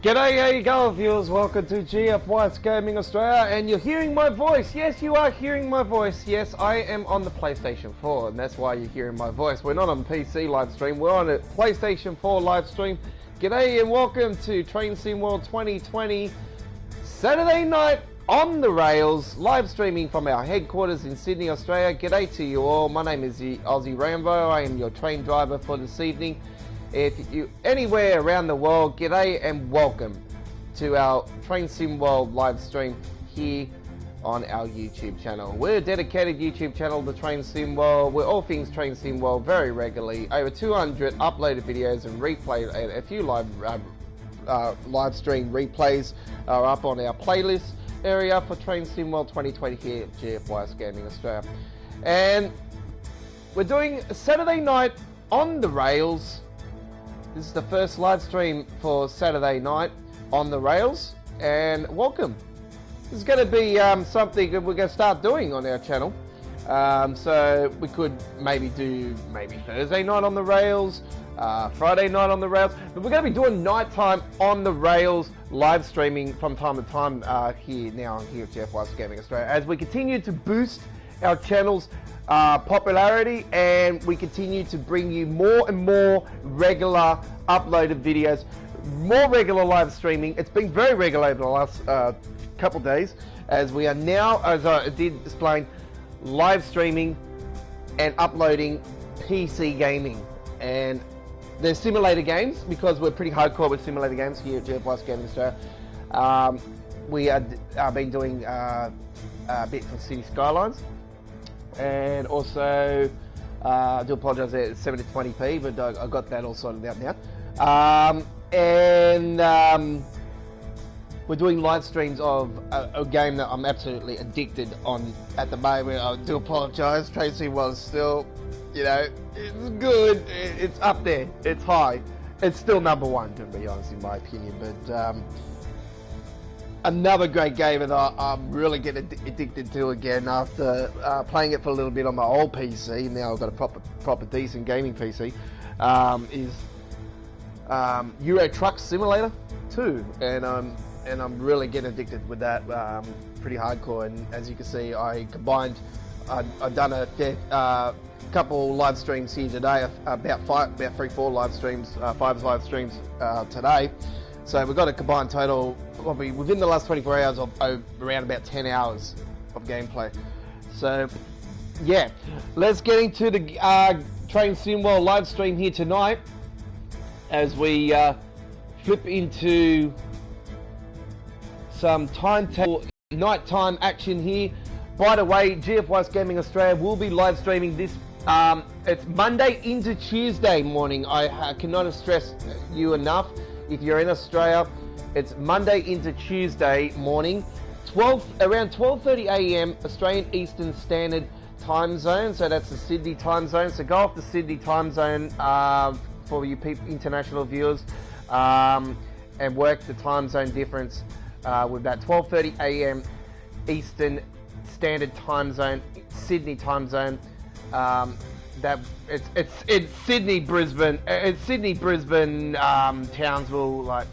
G'day, how you going, viewers? Welcome to GFY's Gaming Australia, and you're hearing my voice. Yes, you are hearing my voice. Yes, I am on the PlayStation 4, and that's why you're hearing my voice. We're not on PC live stream, we're on a PlayStation 4 live stream. G'day and welcome to Train Sim World 2020, Saturday night on the rails, live streaming from our headquarters in Sydney, Australia. G'day to you all. My name is the Aussie Rambo. I am your train driver for this evening. If you anywhere around the world, g'day and welcome to our Train Sim World live stream here on our YouTube channel. We're a dedicated YouTube channel to Train Sim World. We're all things Train Sim World very regularly. Over 200 uploaded videos and replay, and a few live stream replays are up on our playlist area for Train Sim World 2020 here at GFY's Gaming Australia. And we're doing a Saturday night on the rails. This is the first live stream for Saturday night on the rails, and welcome. This is going to be something that we're going to start doing on our channel. So we could maybe do Thursday night on the rails, Friday night on the rails, but we're going to be doing nighttime on the rails live streaming from time to time here at GFY's Gaming Australia, as we continue to boost our channel's popularity, and we continue to bring you more and more regular uploaded videos, more regular live streaming. It's been very regular over the last couple days, as we are now, as I did explain, live streaming and uploading PC gaming. And there's simulator games, because we're pretty hardcore with simulator games here at GFY's Gaming Australia. We have been doing a bit for City Skylines. And also, I do apologise there, it's 720p, but I got that all sorted out now. We're doing live streams of a game that I'm absolutely addicted on at the moment. I do apologise, Tracy was still, it's good, it's up there, it's high. It's still number one, to be honest, in my opinion, but another great game that I'm really getting addicted to again after playing it for a little bit on my old PC. Now I've got a proper decent gaming PC. Is Euro Truck Simulator 2, and I'm really getting addicted with that. Pretty hardcore. And as you can see, I've done a couple live streams here today. About 3-4 live streams, 5 live streams today. So we've got a combined total, probably within the last 24 hours, of around about 10 hours of gameplay. So, yeah, let's get into the Train Sim World live stream here tonight, as we flip into some nighttime action here. By the way, GFY's Gaming Australia will be live streaming this. It's Monday into Tuesday morning. I cannot stress you enough. If you're in Australia, it's Monday into Tuesday morning, around 12:30 a.m. Australian Eastern Standard Time Zone. So that's the Sydney time zone. So go off the Sydney time zone for you international viewers, and work the time zone difference with that 12:30 a.m. Eastern Standard Time Zone, Sydney time zone. That it's Sydney, Brisbane, Townsville, like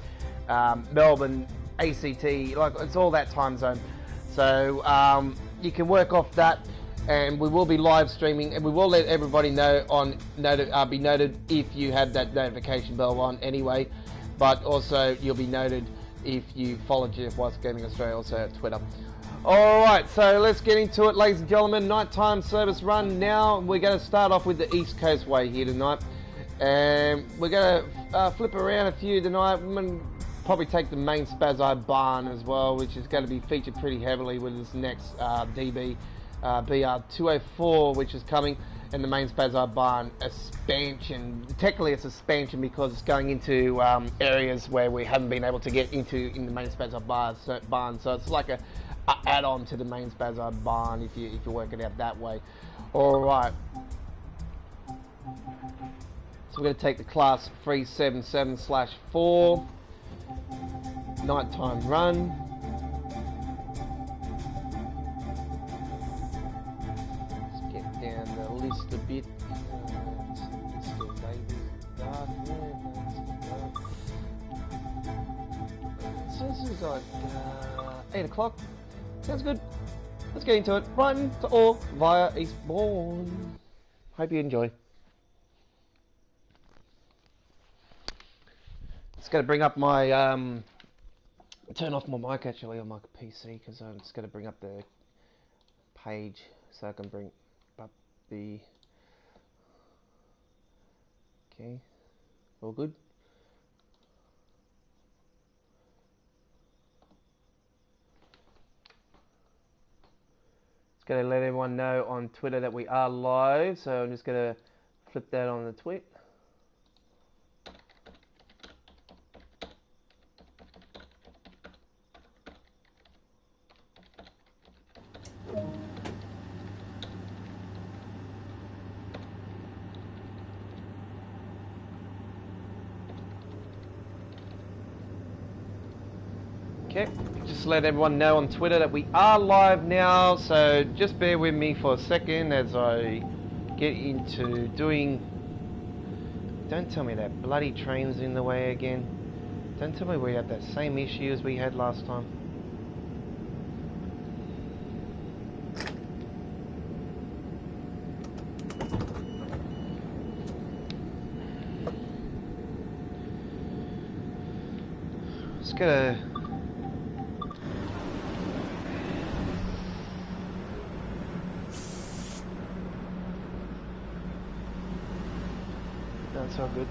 Melbourne, ACT, like it's all that time zone. So you can work off that, and we will be live streaming, and we will let everybody know be noted if you have that notification bell on anyway. But also you'll be noted if you follow GFY's Gaming Australia also at Twitter. Alright, so let's get into it, ladies and gentlemen. Nighttime service run now. We're going to start off with the East Coast way here tonight. And we're going to flip around a few tonight. We're going to probably take the main Spazai barn as well, which is going to be featured pretty heavily with this next DB BR204, which is coming. And the main Spazai barn expansion. Technically it's expansion because it's going into areas where we haven't been able to get into in the main Spazai barn. So it's like a add-on to the main Spazai barn if you work it out that way. Alright. So we're going to take the class 377/4 nighttime run. Let's get down the list a bit. It's still dark. this is like 8 o'clock. Sounds good. Let's get into it. Brighton to all via Eastbourne. Hope you enjoy. Just got to bring up my turn off my mic actually on my PC because I'm just going to bring up the page so I can bring up the. Okay, all good. Just going to let everyone know on Twitter that we are live, so I'm just going to flip that on the tweet. Okay, just let everyone know on Twitter that we are live now, so just bear with me for a second as I get into doing... Don't tell me that bloody train's in the way again. Don't tell me we have that same issue as we had last time. Just gotta... That's all good.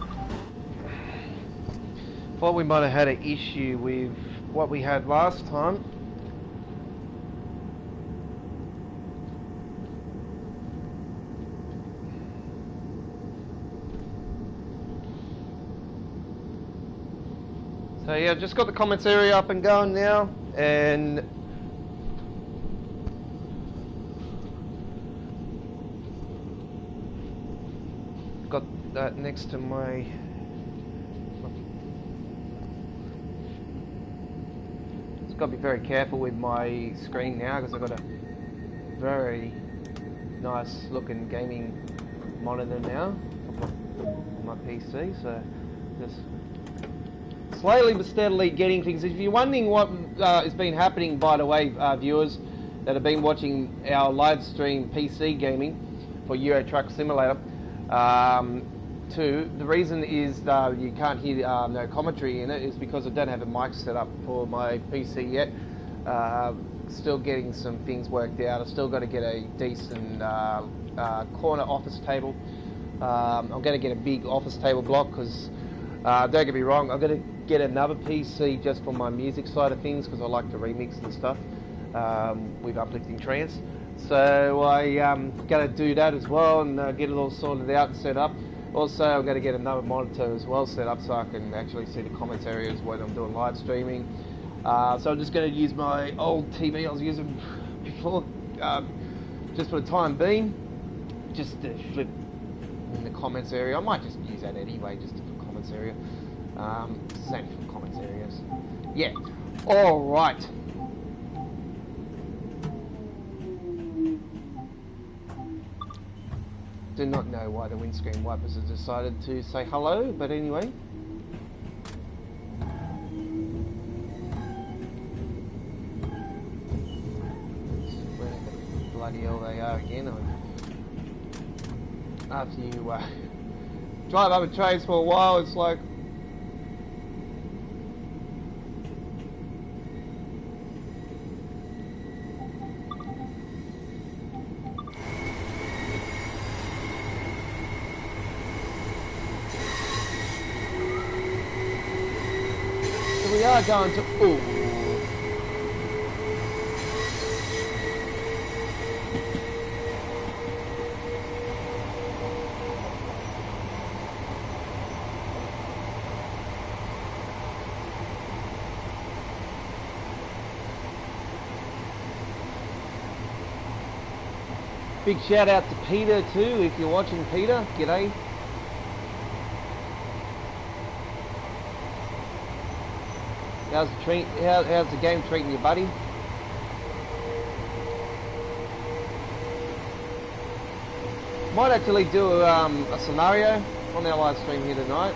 Thought we might have had an issue with what we had last time. So yeah, just got the comments area up and going now, and got that next to my just got to be very careful with my screen now because I've got a very nice looking gaming monitor now on my PC, so just slowly but steadily getting things. If you're wondering what has been happening, by the way, viewers that have been watching our live stream PC gaming for Euro Truck Simulator, the reason is you can't hear no commentary in it is because I don't have a mic set up for my PC yet. Still getting some things worked out. I've still got to get a decent corner office table. I'm going to get a big office table block because, don't get me wrong, I'm going to get another PC just for my music side of things because I like to remix and stuff with uplifting trance. So I'm going to do that as well and get it all sorted out and set up. Also, I'm going to get another monitor as well set up so I can actually see the comments areas when I'm doing live streaming. So I'm just going to use my old TV I was using before, just for the time being, just to flip in the comments area. I might just use that anyway, just for comments area. Same for comments areas. Yeah. All right. Do not know why the windscreen wipers have decided to say hello, but anyway. Where the bloody hell they are again. After you drive over trains for a while, it's like... We are going to... Ooh. Big shout out to Peter too, if you're watching, Peter. G'day. How's the game treating you, buddy? Might actually do a scenario on our live stream here tonight.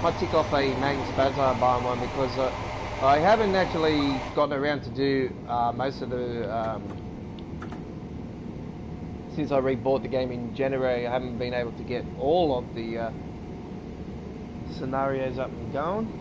might tick off a main Spazar barn one because I haven't actually gotten around to do most of the since I rebought the game in January. I haven't been able to get all of the scenarios up and going.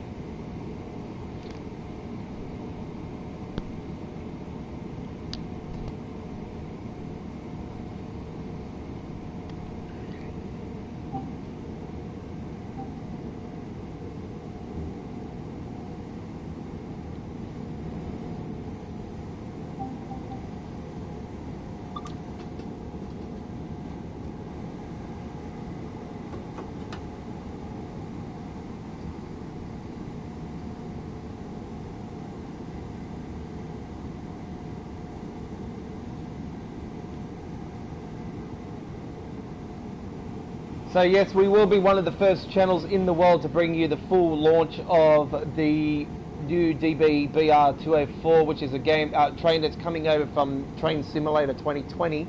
So yes, we will be one of the first channels in the world to bring you the full launch of the new DB BR204, which is a game train that's coming over from Train Simulator 2020,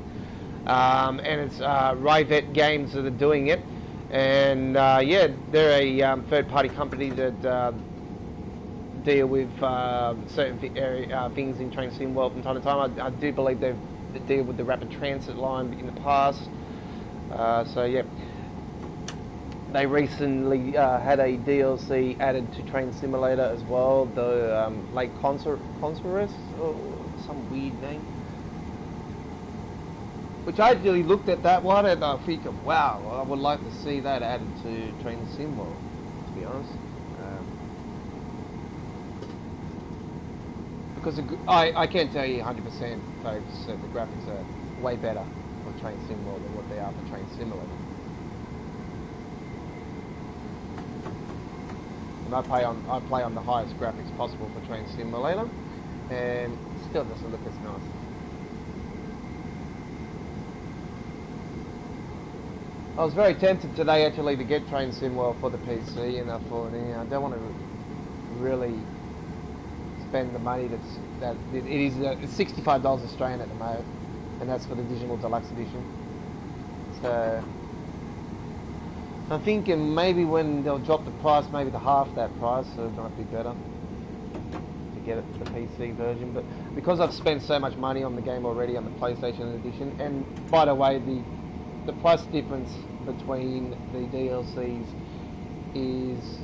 and it's Rivet Games that are doing it, and yeah, they're a third-party company that deal with certain things in Train Sim World from time to time. I do believe they deal with the rapid transit line in the past, so yeah. They recently had a DLC added to Train Simulator as well, the Lake Consorus, or some weird name. Which I actually looked at that one and I think, wow, I would like to see that added to Train Sim World, to be honest. Because I can't tell you 100%, folks, that the graphics are way better for Train Sim World than what they are for Train Simulator. And I play on the highest graphics possible for Train Simulator, and it still doesn't look as nice. I was very tempted today actually to get Train Sim World for the PC, and I thought, yeah, I don't want to really spend the money that it is. It's $65 Australian at the moment, and that's for the digital deluxe edition. So I'm thinking maybe when they'll drop the price, maybe to half that price, so it might be better to get it for the PC version. But because I've spent so much money on the game already on the PlayStation edition, and by the way, the price difference between the DLCs is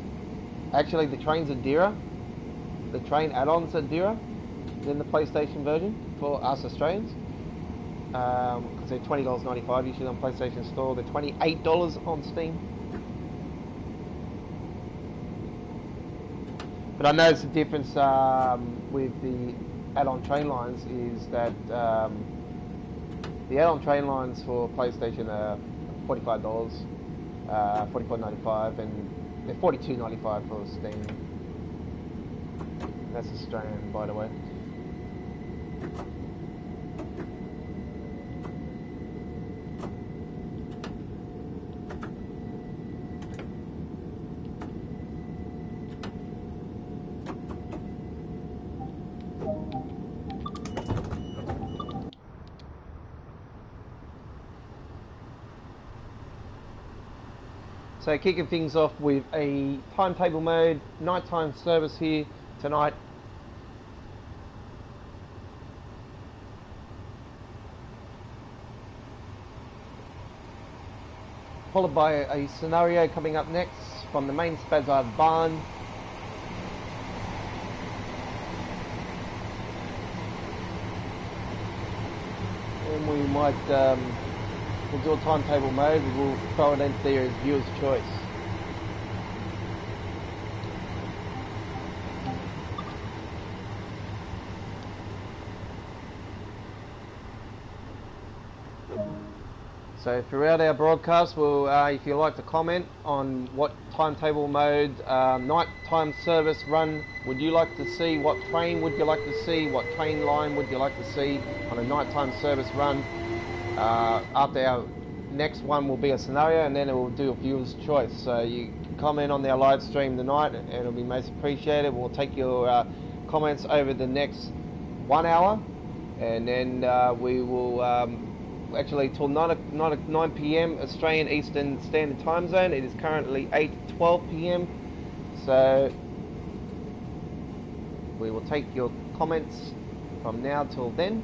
actually the trains are dearer. The train add-ons are dearer than the PlayStation version for us Australians. Because they're $20.95 usually on PlayStation Store. They're $28 on Steam. But I noticed the difference with the add-on train lines is that the add-on train lines for PlayStation are $45, $44.95, and they're $42.95 for Steam. That's Australian, by the way. So kicking things off with a timetable mode, nighttime service here tonight. Followed by a scenario coming up next from the main Spazard barn. And we might we'll do a timetable mode, we'll throw it into there as viewer's choice. So throughout our broadcast, we'll, if you'd like to comment on what timetable mode, nighttime service run would you like to see, what train would you like to see, what train line would you like to see on a nighttime service run. After our next one will be a scenario, and then it will do a viewer's choice. So you can comment on our live stream tonight, and it'll be most appreciated. We'll take your comments over the next 1 hour, and then we will actually till 9 p.m. Australian Eastern Standard Time Zone. It is currently 8:12 p.m. So we will take your comments from now till then.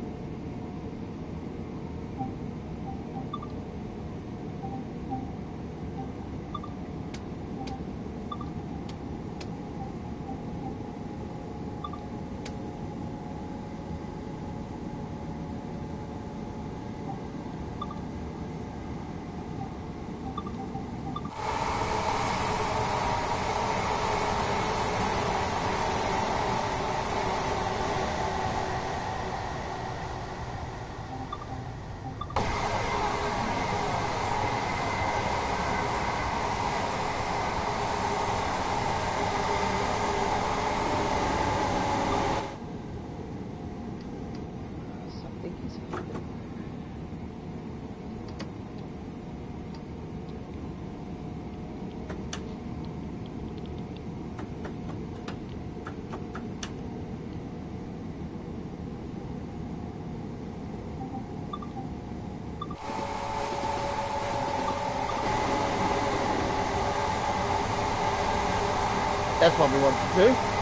That's what we want to do.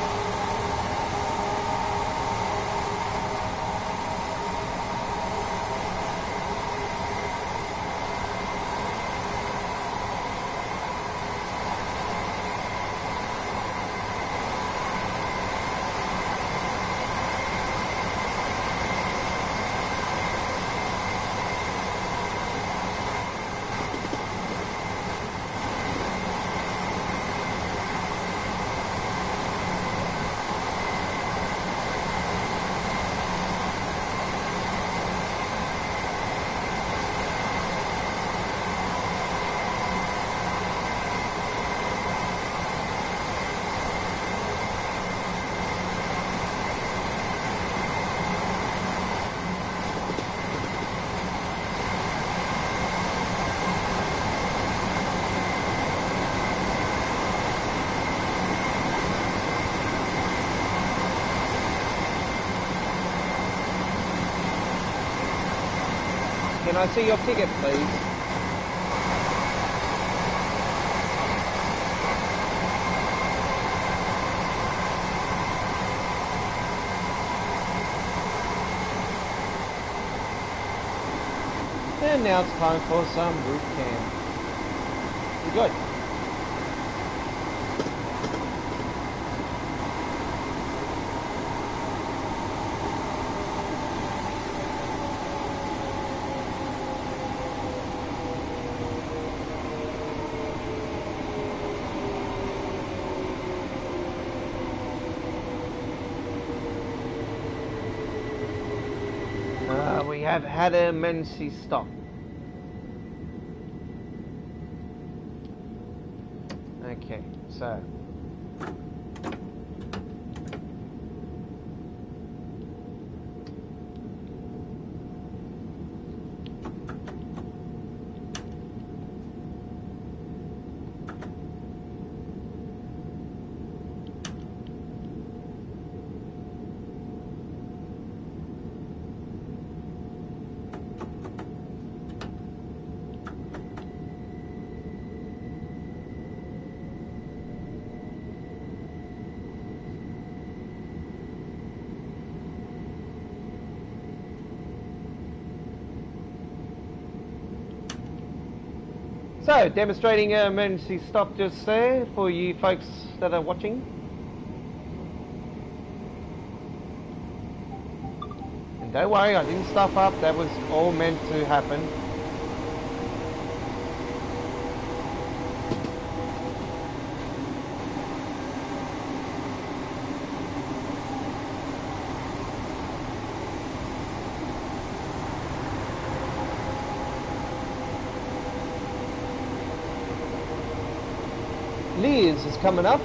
Can I see your ticket, please? And now it's time for some boot camp. We good. We have had an emergency stop. Okay, so demonstrating an emergency stop just there for you folks that are watching. And don't worry, I didn't stuff up, that was all meant to happen. Liz is coming up.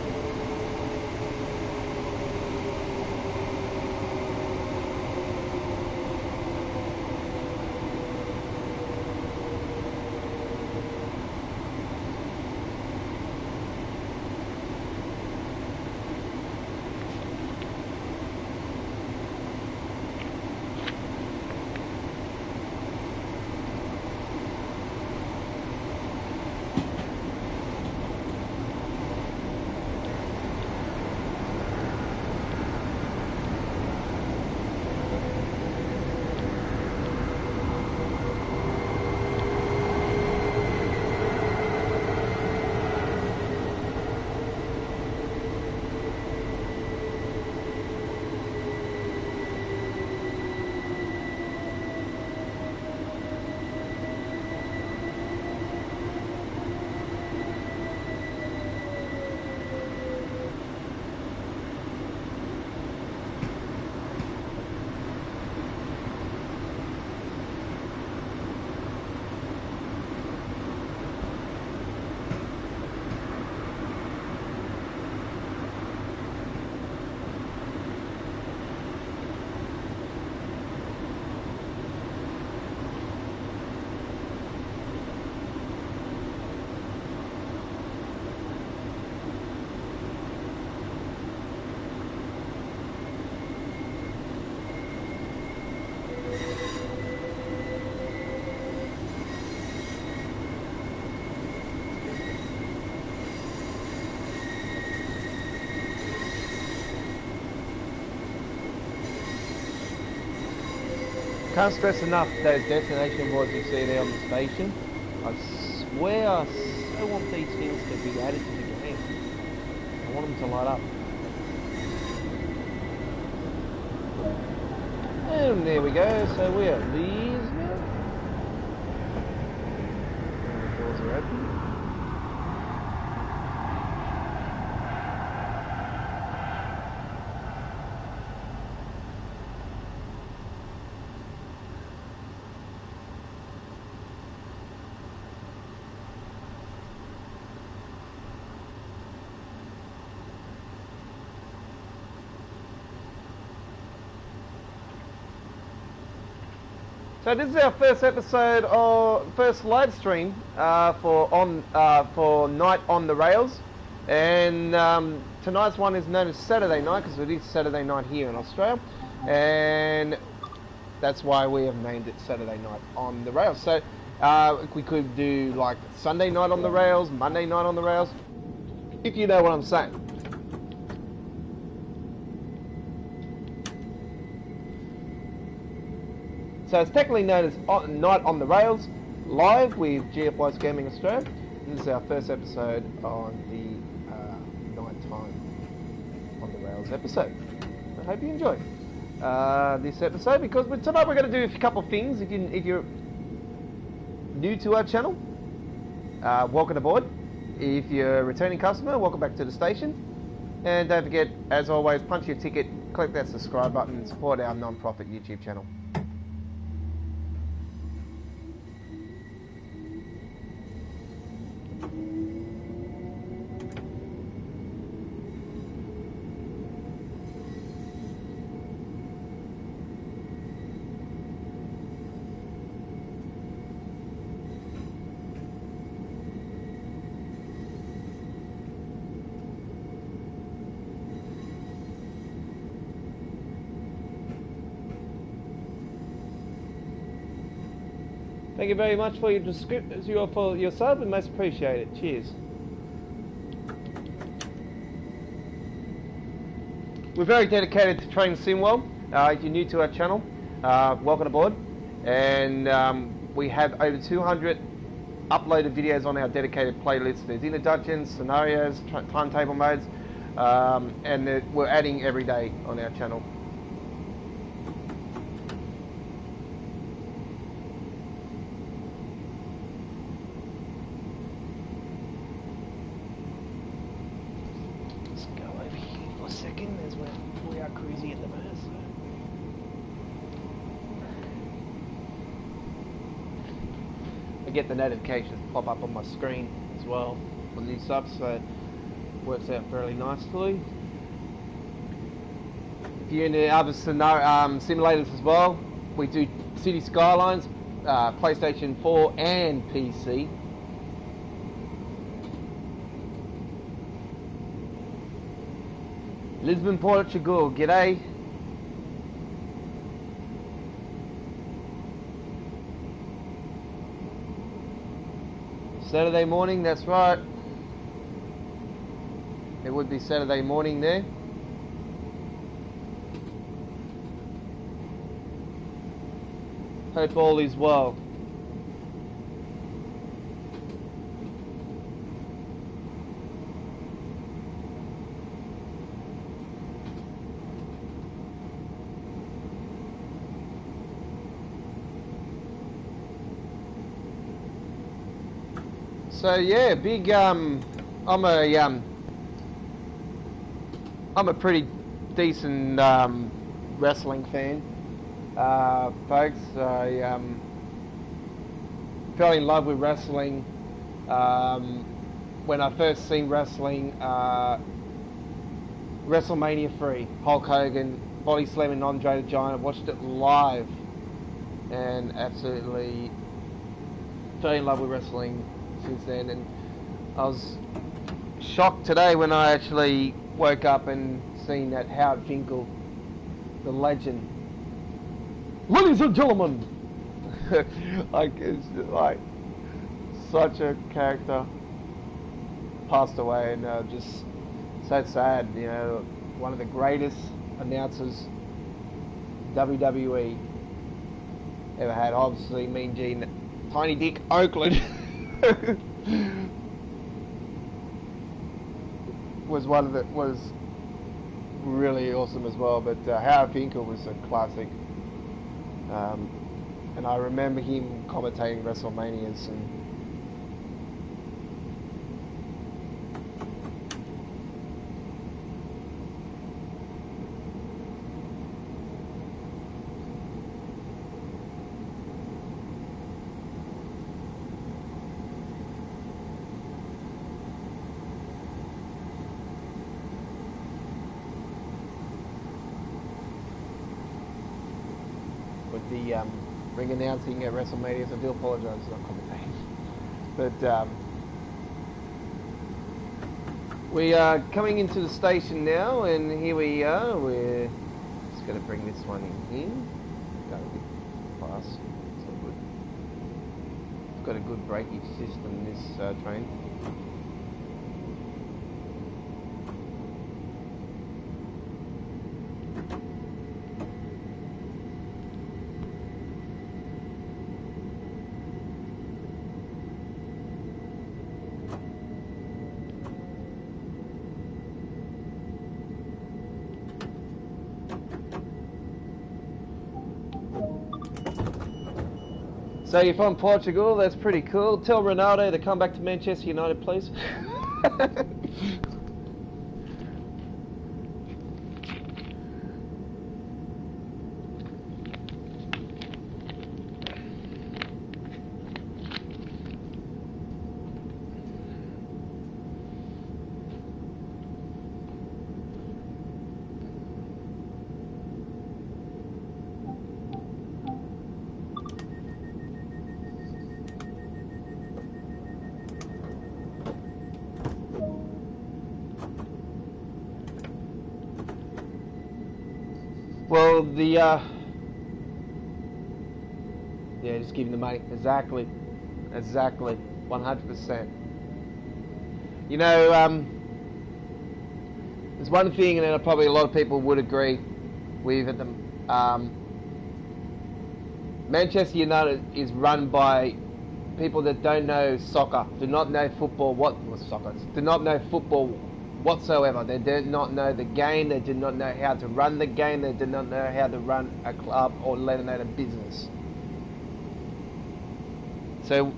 can't stress enough those destination boards you see there on the station. I swear I so want these things to be added to the game. I want them to light up. And there we go, so we are these now. And the doors are open. So this is our first episode of first live stream for Night on the Rails, and tonight's one is known as Saturday Night because it is Saturday night here in Australia, and that's why we have named it Saturday Night on the Rails. So we could do like Sunday Night on the Rails, Monday Night on the Rails, if you know what I'm saying. So it's technically known as Night on the Rails, live with GFY's Gaming Australia. This is our first episode on the nighttime on the Rails episode. I hope you enjoy this episode, because tonight we're going to do a couple of things. If you're new to our channel, welcome aboard. If you're a returning customer, welcome back to the station. And don't forget, as always, punch your ticket, click that subscribe button, and support our non-profit YouTube channel. Thank you very much for your sub, and most appreciated. Cheers. We're very dedicated to Train Simwell. If you're new to our channel, welcome aboard. And we have over 200 uploaded videos on our dedicated playlist. There's introductions, scenarios, timetable modes, and we're adding every day on our channel. I get the notifications pop up on my screen as well for new subs, so it works out fairly nicely. If you're into other simulators as well, we do City Skylines, PlayStation 4 and PC. Lisbon, Portugal, g'day. Saturday morning, that's right. It would be Saturday morning there. Hope all is well. So yeah, big. I'm a pretty decent wrestling fan, folks. I fell in love with wrestling when I first seen wrestling. WrestleMania 3, Hulk Hogan body slamming Andre the Giant. I watched it live and absolutely fell in love with wrestling since then, and I was shocked today when I actually woke up and seen that Howard Finkel, the legend, ladies and gentlemen, like it's like such a character, passed away, and just so sad. You know, one of the greatest announcers WWE ever had. Obviously, Mean Gene, Tiny Dick Oakland was really awesome as well. But Howard Finkel was a classic, and I remember him commentating WrestleManias and. The ring announcing at WrestleMania, I do apologise, not commentating. But we are coming into the station now, and here we are. We're just going to bring this one in here. Go a bit fast. It's all good. It's got a good braking system, this train. So you're from Portugal, that's pretty cool. Tell Ronaldo to come back to Manchester United, please. Well, yeah, just give him the money. Exactly, 100%. You know, there's one thing, and then probably a lot of people would agree with it. Manchester United is run by people that don't know soccer, do not know football. What was soccer? Do not know football whatsoever. They do not know the game. They do not know how to run the game. They do not know how to run a club or let alone a business. So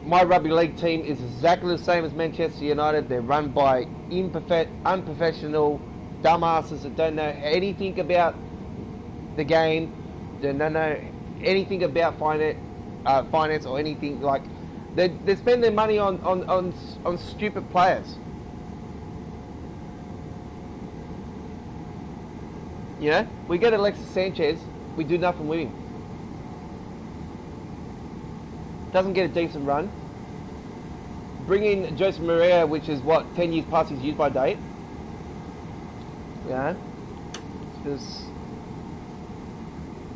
my rugby league team is exactly the same as Manchester United. They're run by unprofessional dumbasses that don't know anything about the game. They don't know anything about finance or anything. Like they spend their money on stupid players. You know, we get Alexis Sanchez, we do nothing with him. Doesn't get a decent run. Bring in Jose Maria, which is what, 10 years past his use by date. Yeah. Just,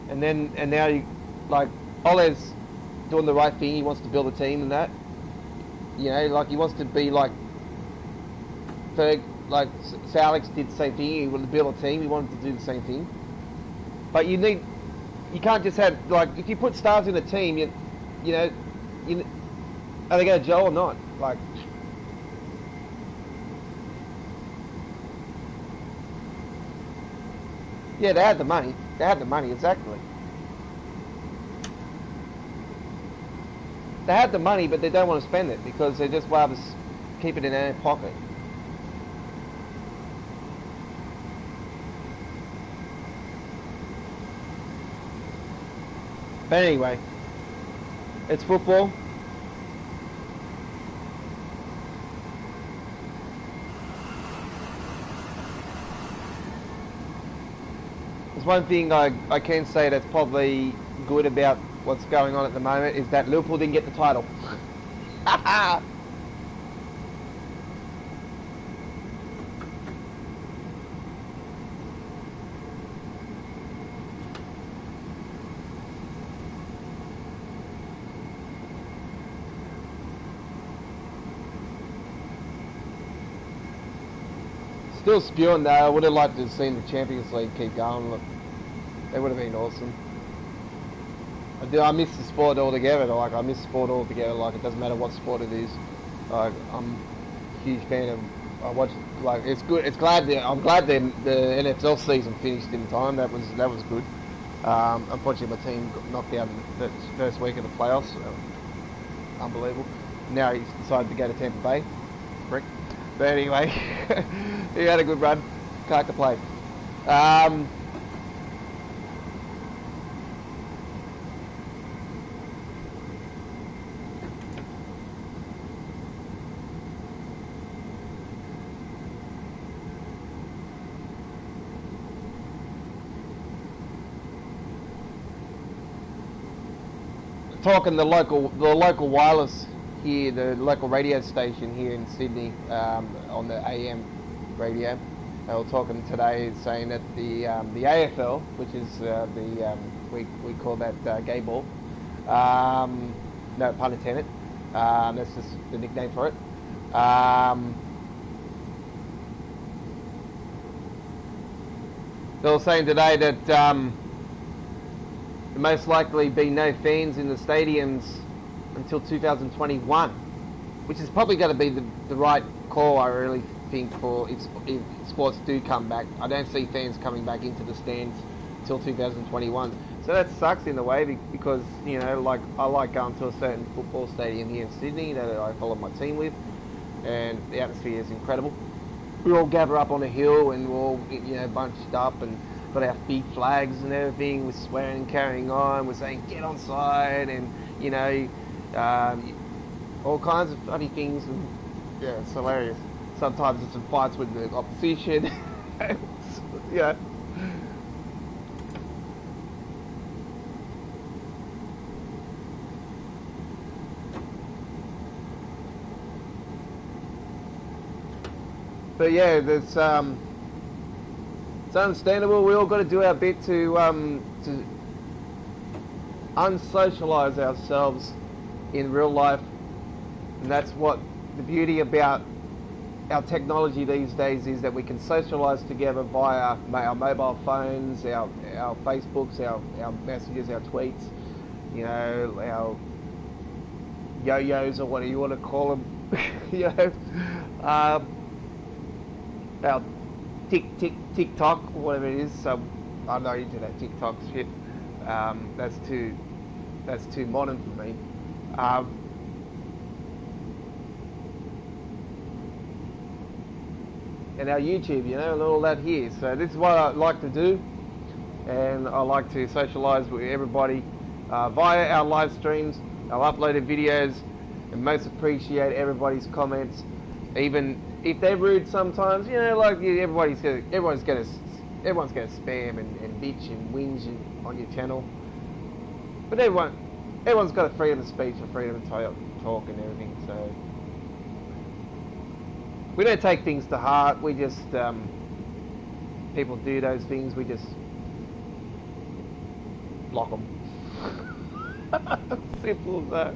and now you, like, Ole's doing the right thing. He wants to build a team and that. You know, like he wants to be like Ferg. Like Sir Alex did the same thing. He wanted to build a team. He wanted to do the same thing. But you can't just have, like, if you put stars in a team, you know, are they going to gel or not? Like, yeah, they had the money. They had the money, exactly. They had the money, but they don't want to spend it because they just rather keep it in their pocket. But anyway, it's football. There's one thing I can say that's probably good about what's going on at the moment is that Liverpool didn't get the title. Still spewing though. I would have liked to have seen the Champions League keep going. Look, that would have been awesome. I miss the sport altogether. Like I miss sport altogether. Like it doesn't matter what sport it is. Like I'm a huge fan of. I watch like it's good. It's glad that I'm glad that the NFL season finished in time. That was good. Unfortunately, my team got knocked out in the first week of the playoffs. Unbelievable. Now he's decided to go to Tampa Bay. Brick. But anyway, he had a good run. Can't complain. Talking the local wireless here, the local radio station here in Sydney, on the AM radio. They were talking today, saying that the AFL, which is we call that gay ball, no pun intended. That's just the nickname for it. They were saying today that there most likely be no fans in the stadiums until 2021, which is probably going to be the right call, I really think, for if sports do come back. I don't see fans coming back into the stands until 2021. So that sucks in a way, because, you know, like I like going to a certain football stadium here in Sydney that I follow my team with, and the atmosphere is incredible. We all gather up on a hill and we're all, you know, bunched up and got our big flags and everything. We're swearing and carrying on. We're saying get on side, and you know, all kinds of funny things. And yeah, it's hilarious. Sometimes it's some fights with the opposition. Yeah. But yeah, there's it's understandable. We all got to do our bit to unsocialise ourselves in real life, and that's what the beauty about our technology these days is, that we can socialise together via our mobile phones, our Facebooks, our messages, our tweets, you know, our yo-yos, or whatever you want to call them, you know, our TikTok, whatever it is. So I'm not into that TikTok shit. That's too modern for me. And our YouTube, you know, and all that here. So this is what I like to do, and I like to socialise with everybody via our live streams, our uploaded videos, and most appreciate everybody's comments, even if they're rude sometimes. You know, like everyone's gonna spam and bitch and whinge on your channel, but everyone's got a freedom of speech and freedom of talk and everything. So we don't take things to heart. We just people do those things, we just block them. Simple as that.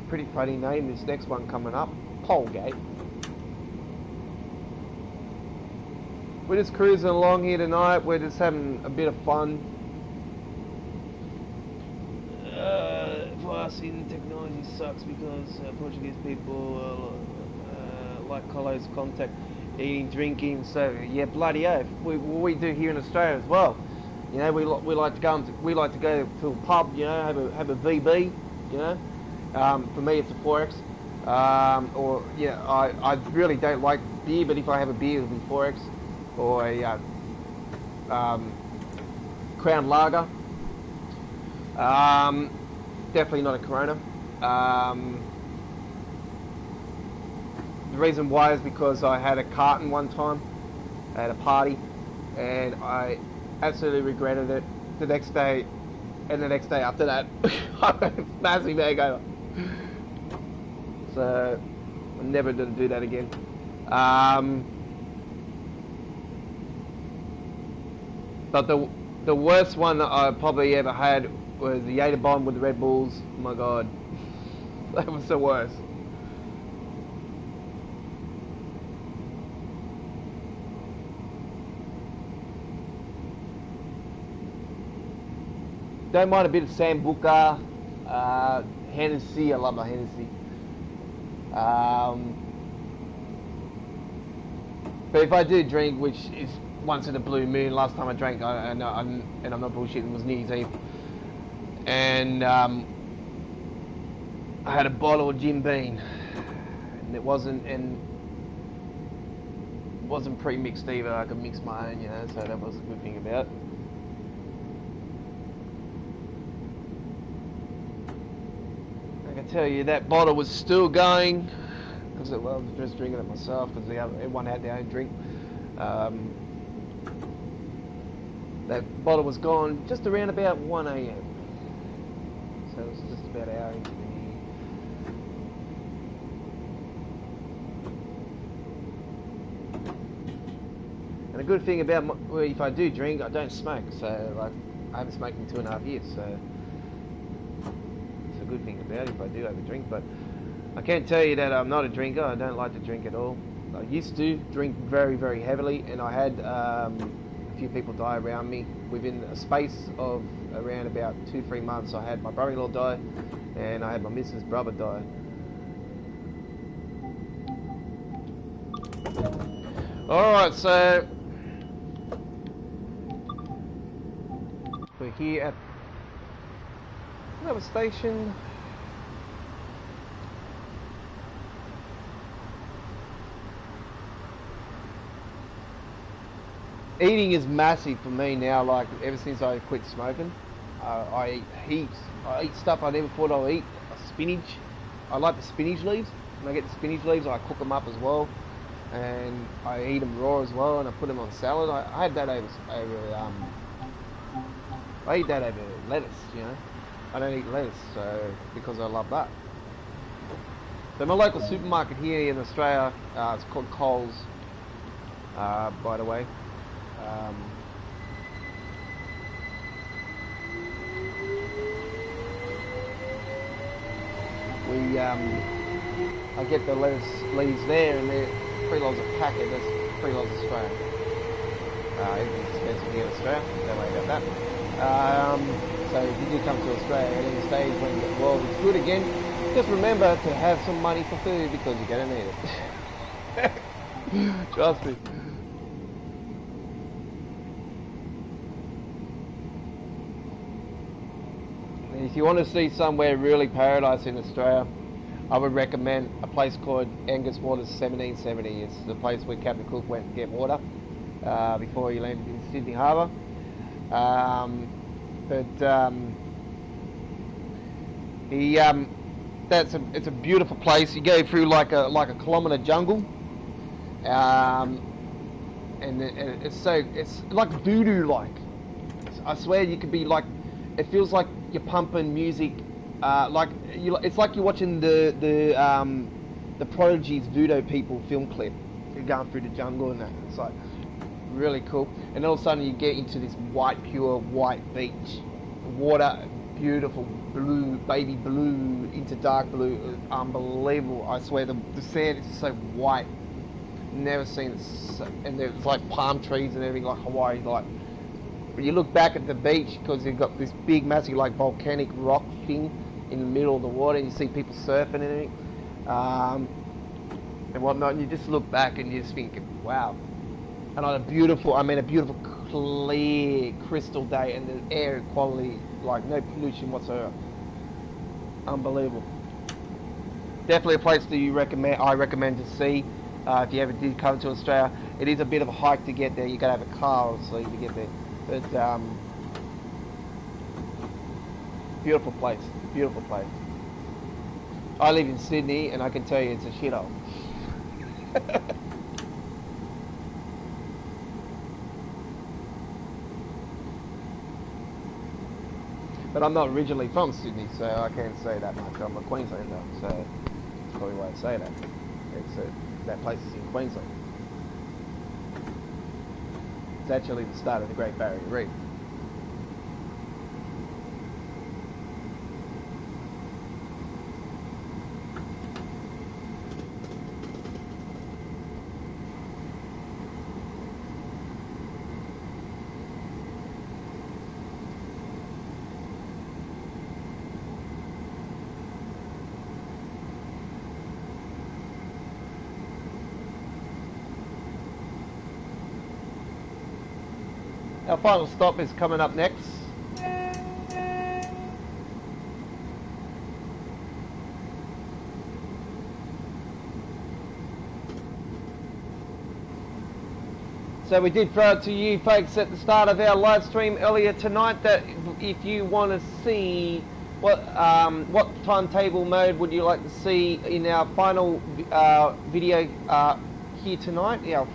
Pretty funny name, this next one coming up, Polgate. We're just cruising along here tonight. We're just having a bit of fun. For us, in technology sucks because Portuguese people like close contact, eating, drinking. So yeah, bloody oath. We do here in Australia as well. You know, we like to go to a pub. You know, have a VB. You know. For me, it's a 4X, or yeah, I really don't like beer, but if I have a beer, it'll be 4X, or a Crown Lager. Definitely not a Corona. The reason why is because I had a carton one time at a party, and I absolutely regretted it. The next day, and the next day after that, I had a massive hangover. So I'm never going to do that again. But the worst one that I probably ever had was the Yater bomb with the Red Bulls. Oh my god, that was the worst. Don't mind a bit of Sambuca, Hennessy. I love my Hennessy. But if I do drink, which is once in a blue moon, last time I drank, and I'm not bullshitting, was New Year's Eve, and I had a bottle of Jim Beam, and it wasn't pre-mixed either. I could mix my own, you know, so that was a good thing about it. I can tell you that bottle was still going, because I was just drinking it myself, because everyone had their own drink. That bottle was gone just around about 1 AM. So it was just about an hour into the year. And the good thing about if I do drink, I don't smoke. So like, I haven't smoked in 2.5 years. So it's a good thing about it if I do have a drink. But I can't tell you that I'm not a drinker. I don't like to drink at all. I used to drink very, very heavily, and I had a few people die around me. Within a space of around about 2-3 months, I had my brother-in-law die, and I had my missus' brother die. Alright, so we're here at another station. Eating is massive for me now. Like ever since I quit smoking, I eat heaps. I eat stuff I never thought I'd eat. Spinach. I like the spinach leaves. When I get the spinach leaves, I cook them up as well, and I eat them raw as well, and I put them on salad. I had that over I eat that over lettuce. You know, I don't eat lettuce, so because I love that. So my local supermarket here in Australia, it's called Coles. By the way. I get the lettuce leaves there, and they're $3 a packet. That's $3 Australian. Everything's expensive here in Australia. Don't worry about that. So if you do come to Australia at any stage when the world is good again, just remember to have some money for food, because you're gonna need it. Trust me. If you want to see somewhere really paradise in Australia, I would recommend a place called Angus Water's 1770. It's the place where Captain Cook went to get water before he landed in Sydney Harbour. It's a beautiful place. You go through like a kilometre jungle, and it's like voodoo like. I swear you could be like. It feels like you're pumping music, it's like you're watching the Prodigy's Voodoo People film clip. You're going through the jungle and that. It's like really cool. And all of a sudden you get into this pure white beach. Water, beautiful blue, baby blue into dark blue. Unbelievable. I swear the sand is so white. Never seen it. And there's like palm trees and everything like Hawaii, like. But you look back at the beach, because you've got this big, massive, like volcanic rock thing in the middle of the water, and you see people surfing and everything, and whatnot. And you just look back and you just think, wow. And on a beautiful, clear, crystal day, and the air quality, like no pollution whatsoever. Unbelievable. Definitely a place that I recommend to see if you ever did come to Australia. It is a bit of a hike to get there. You gotta have a car, obviously, to get there. But beautiful place, beautiful place. I live in Sydney, and I can tell you it's a shithole. But I'm not originally from Sydney, so I can't say that much. I'm a Queenslander, so that's probably why I say that. That place is in Queensland. It's actually the start of the Great Barrier Reef. Our final stop is coming up next. So we did throw it to you folks at the start of our live stream earlier tonight that if you want to see what timetable mode would you like to see in our final video here tonight, our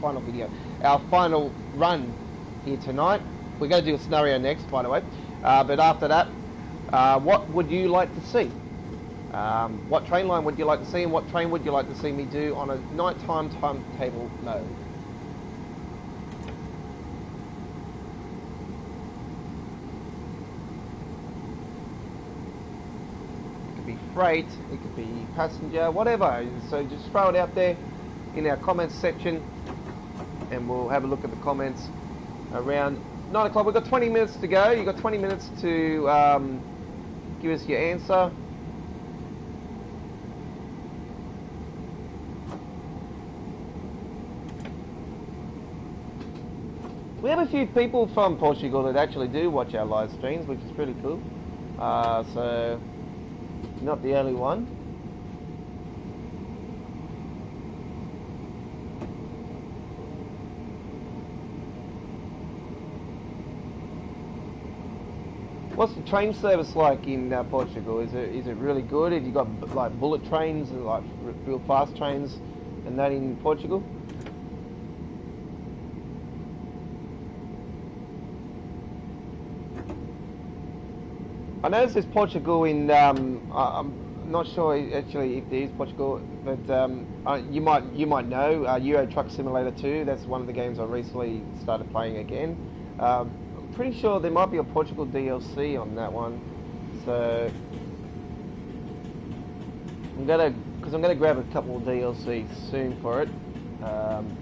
final run here tonight. We're going to do a scenario next, by the way, but after that, what would you like to see? What train line would you like to see, and what train would you like to see me do on a nighttime timetable mode? It could be freight, it could be passenger, whatever. So just throw it out there in our comments section, and we'll have a look at the comments around 9 o'clock. We've got 20 minutes to go. You've got 20 minutes to give us your answer. We have a few people from Portugal that actually do watch our live streams, which is pretty cool. So, not the only one. What's the train service like in Portugal? Is it really good? Have you got like bullet trains and like real fast trains and that in Portugal? I noticed there's Portugal in. I'm not sure actually if there is Portugal, but you might know Euro Truck Simulator 2. That's one of the games I recently started playing again. Pretty sure there might be a Portugal DLC on that one, so I'm gonna grab a couple of DLCs soon for it.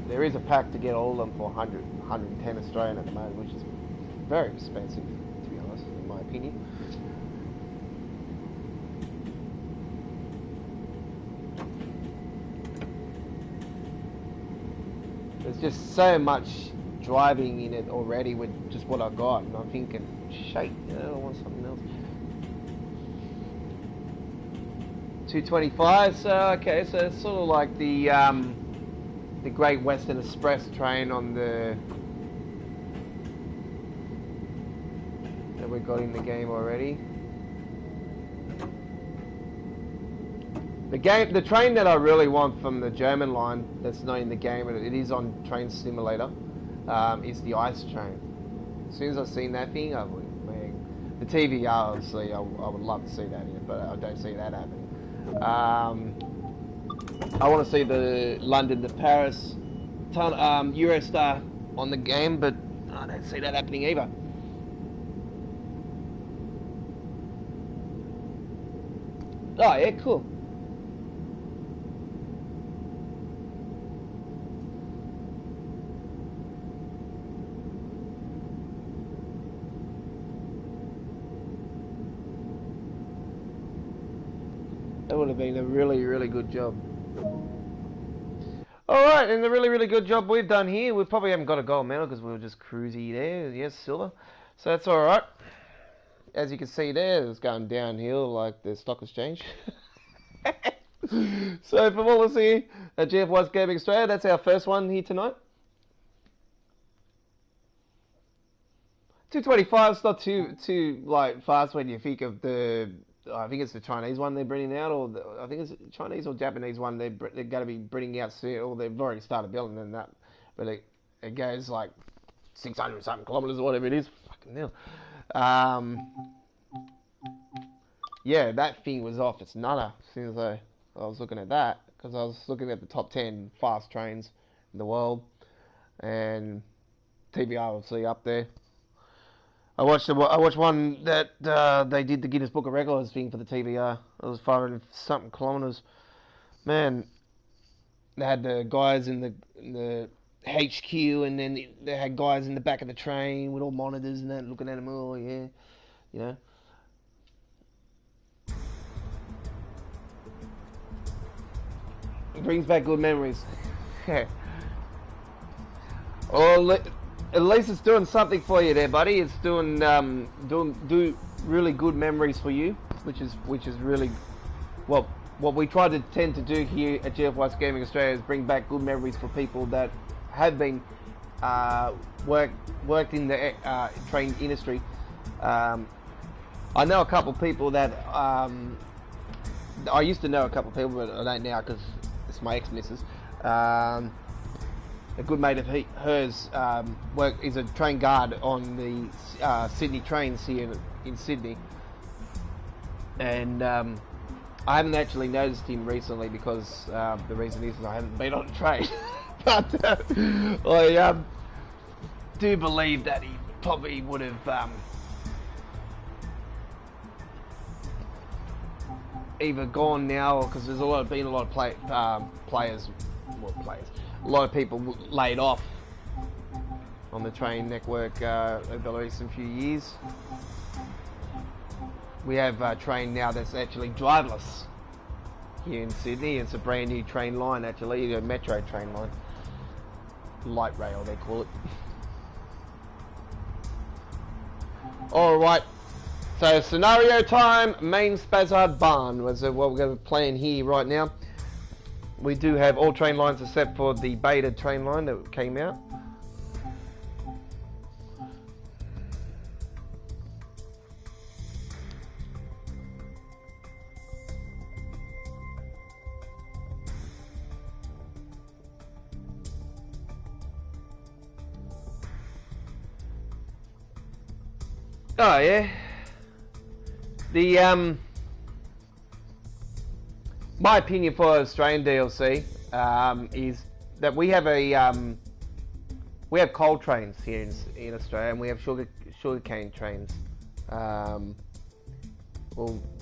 There is a pack to get all of them for 110 Australian at the moment, which is very expensive, to be honest, in my opinion. There's just so much driving in it already with just what I got, and I'm thinking, shit, I want something else. 225, so okay, so it's sort of like the Great Western Express train on the that we got in the game already. The train that I really want from the German line that's not in the game, but it is on Train Simulator, is the ice train. As soon as I've seen that thing, the TV obviously, I would love to see that in it, but I don't see that happening. I want to see the London to Paris Eurostar on the game, but I don't see that happening either. Oh yeah, cool. That would have been a really, really good job. Alright, and the really, really good job we've done here. We probably haven't got a gold medal because we were just cruisy there. Yes, silver. So that's alright. As you can see there, it's going downhill like the stock exchange. So from all of us here at GF1's Gaming Australia, that's our first one here tonight. 225 is not too like fast when you think of the. I think it's the Chinese one they're bringing out, or I think it's Chinese or Japanese one they're going to be bringing out soon, or they've already started building them that. But it goes like 600 something kilometers or whatever it is. Fucking hell. Yeah, that thing was off its nutter as soon as I was looking at that, because I was looking at the top 10 fast trains in the world, and TVR obviously up there. I watched one that they did the Guinness Book of Records thing for the TVR. It was 500 something kilometers. Man, they had the guys in the HQ, and then they had guys in the back of the train with all monitors and that, looking at them. Oh yeah, you know. It brings back good memories. Well, at least it's doing something for you there, buddy. It's doing really good memories for you, which is really what we try to tend to do here at GFY's Gaming Australia, is bring back good memories for people that have been worked in the train industry. I know a couple of people that I used to know a couple of people, but I don't now because it's my ex-missus. A good mate of hers is a train guard on the Sydney trains here in Sydney, and I haven't actually noticed him recently because the reason is I haven't been on a train. But I do believe that he probably would have either gone now, because there's been a lot of players, a lot of people laid off on the train network over the recent few years. We have a train now that's actually driverless here in Sydney. It's a brand new train line, actually, a metro train line, light rail they call it. All right. So scenario time, main Spazard Barn was what we're going to be playing here right now. We do have all train lines except for the beta train line that came out. Oh yeah. The my opinion for Australian DLC is that we have coal trains here in Australia, and we have sugarcane trains. Well,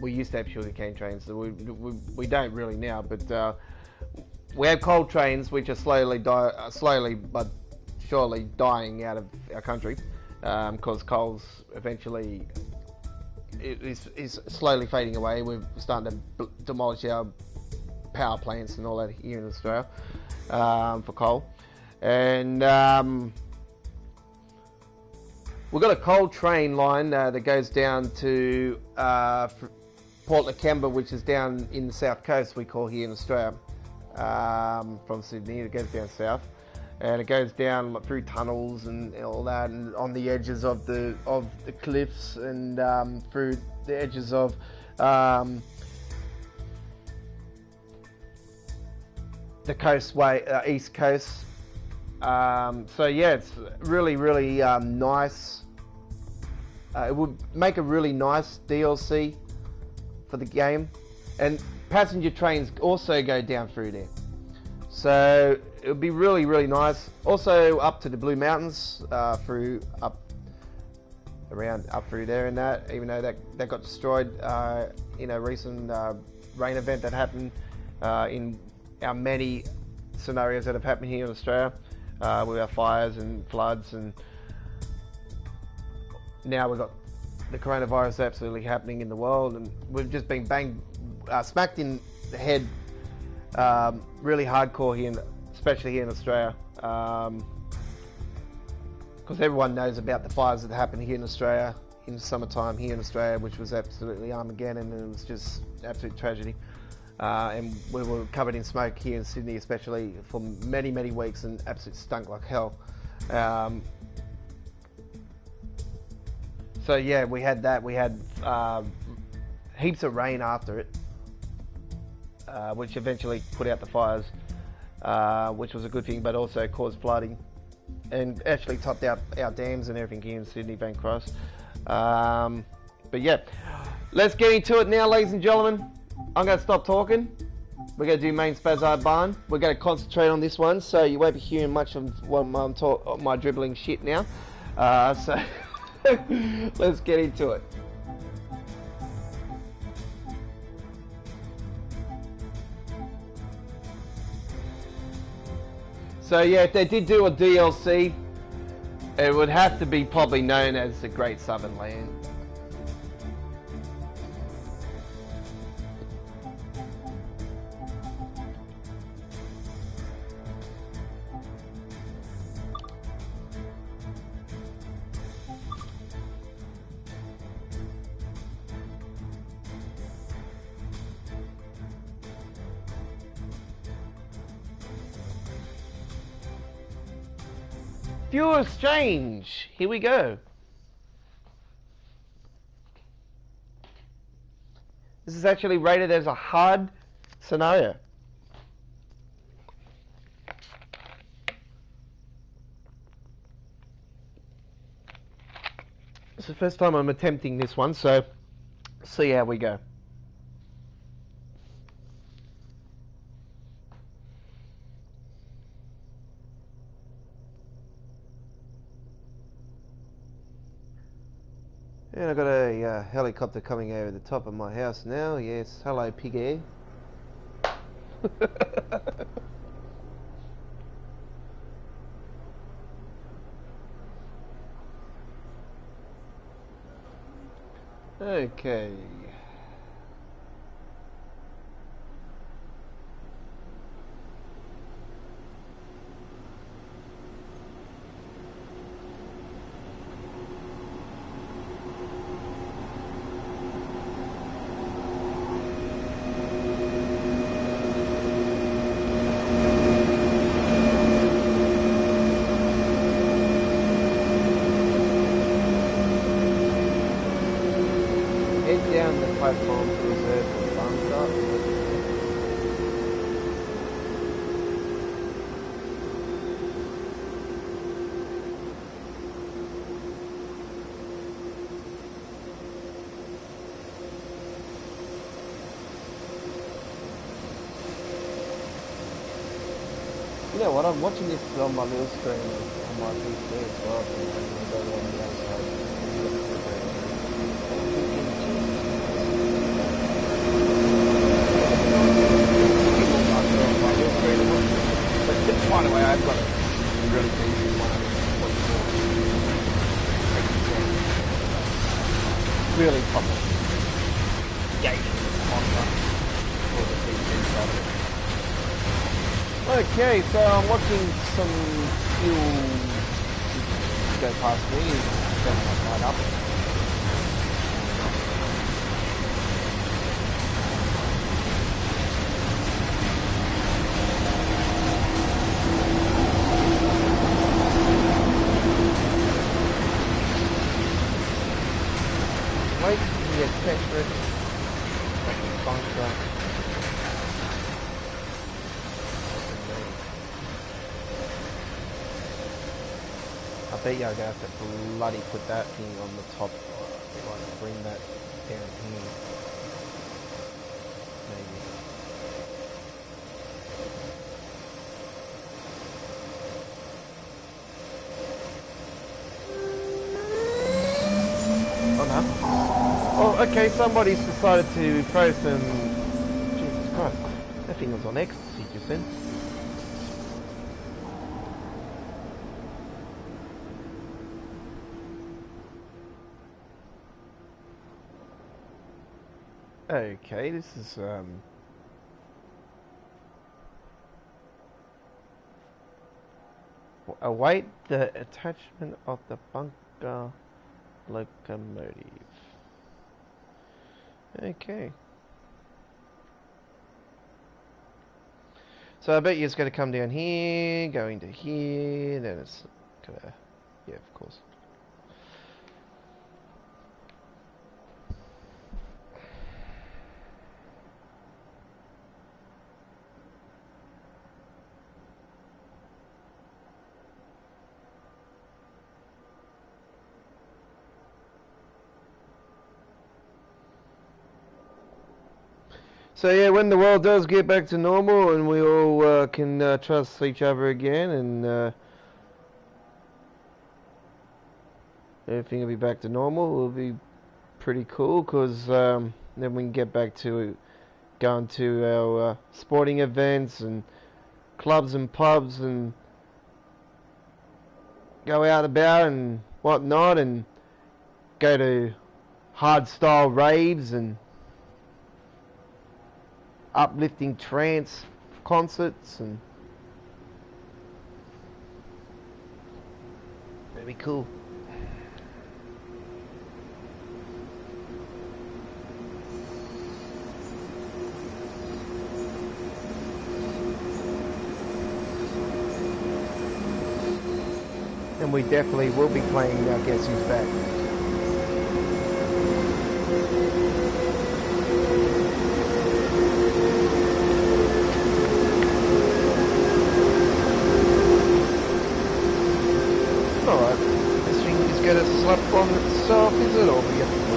we used to have sugarcane trains, so we don't really now, but we have coal trains which are slowly but surely dying out of our country, because coal's eventually is slowly fading away. We're starting to demolish our power plants and all that here in Australia for coal, and we've got a coal train line that goes down to Port Lakemba, which is down in the south coast, we call here in Australia, from Sydney. It goes down south, and it goes down through tunnels and all that, and on the edges of the cliffs, and through the edges of the coastway, east coast. So yeah, it's really nice. It would make a really nice DLC for the game, and passenger trains also go down through there. So it would be really nice. Also up to the Blue Mountains, up through there, and that, even though that got destroyed in a recent rain event that happened in our many scenarios that have happened here in Australia, with our fires and floods, and now we've got the coronavirus absolutely happening in the world, and we've just been smacked in the head really hardcore here, especially here in Australia, because everyone knows about the fires that happened here in Australia in the summertime here in Australia, which was absolutely Armageddon, and it was just absolute tragedy. And we were covered in smoke here in Sydney, especially for many weeks, and absolutely stunk like hell. So yeah, we had that. We had heaps of rain after it, which eventually put out the fires, which was a good thing, but also caused flooding, and actually topped out our dams and everything here in Sydney, Bank Cross. But yeah, let's get into it now, ladies and gentlemen. I'm going to stop talking, We're going to do main Spazard Barn. We're going to concentrate on this one, so you won't be hearing much of what my dribbling shit now. So let's get into it. So yeah, if they did do a DLC, it would have to be probably known as the Great Southern Land. Fuel exchange. Here we go. This is actually rated as a hard scenario. It's the first time I'm attempting this one, so see how we go. And I've got a helicopter coming over the top of my house now. Yes, hello pig air. Okay. Head down the platform to reserve the bunker. You know what, I'm watching this on my little screen on my PC as well, so I'm going to go on the other side. By the way, I've got a really decent one. Really proper gaming contract for the PC side. Okay, so I'm watching some fuel go past me, turning my light up. Wait to get Tetris, bunker. I bet you I'm going to have to bloody put that thing on the top, like bring that down here, maybe. Oh no. Oh, okay, somebody's decided to throw some, Jesus Christ, that thing was on ecstasy just then. Okay, this is await the attachment of the bunker locomotive. Okay. So I bet you it's going to come down here, going to here, then it's gonna, yeah, of course. So yeah, when the world does get back to normal and we all can trust each other again, and everything will be back to normal, it'll be pretty cool, because then we can get back to going to our sporting events and clubs and pubs and go out about and whatnot, and go to hard style raves and uplifting trance concerts, and that'd be cool. And we definitely will be playing Guess Who's Back. Alright, this thing is going to slap on itself, is it? Or we have to do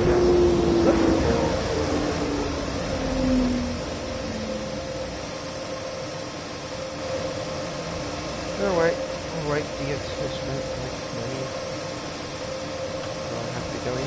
Alright, the attachment like money. Do I have to go in?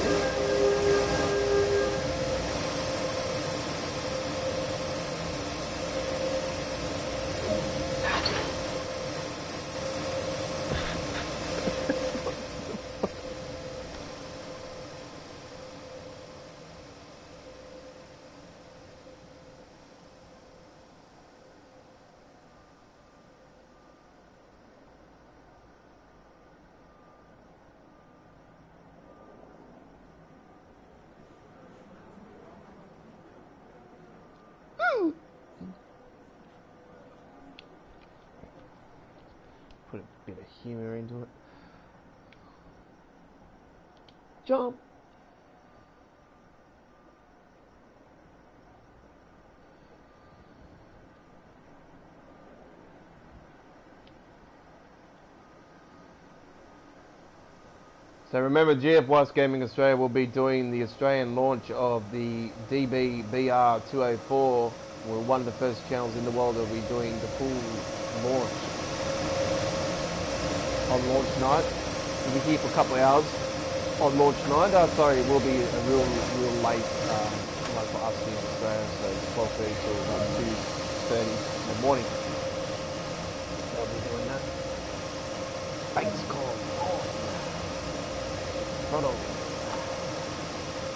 Put a bit of humour into it. Jump! So remember, GFY's Gaming Australia will be doing the Australian launch of the DB-BR 204. We're one of the first channels in the world that will be doing the full launch on launch night. We'll be here for a couple of hours on launch night. Sorry, it will be a real late like for us here in Australia, so it's 12:30 till 2:30 in the morning. They'll be doing that. Thanks, call. Throttle.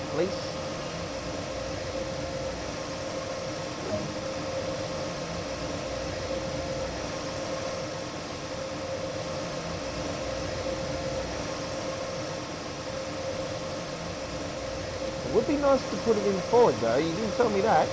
Police. It would be nice to put it in forward though, you didn't tell me that.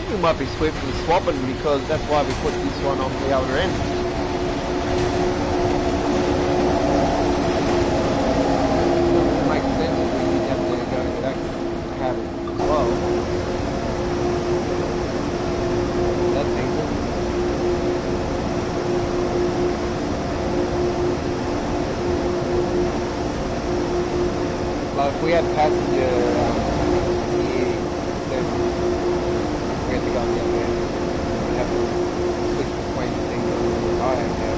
think we might be swiftly swapping because that's why we put this one on the other end. It makes sense if we did have to go to that cab as well. That's easy. Like if we had passenger here, then we had to go on the other end. We'd have to switch between things on the I am now.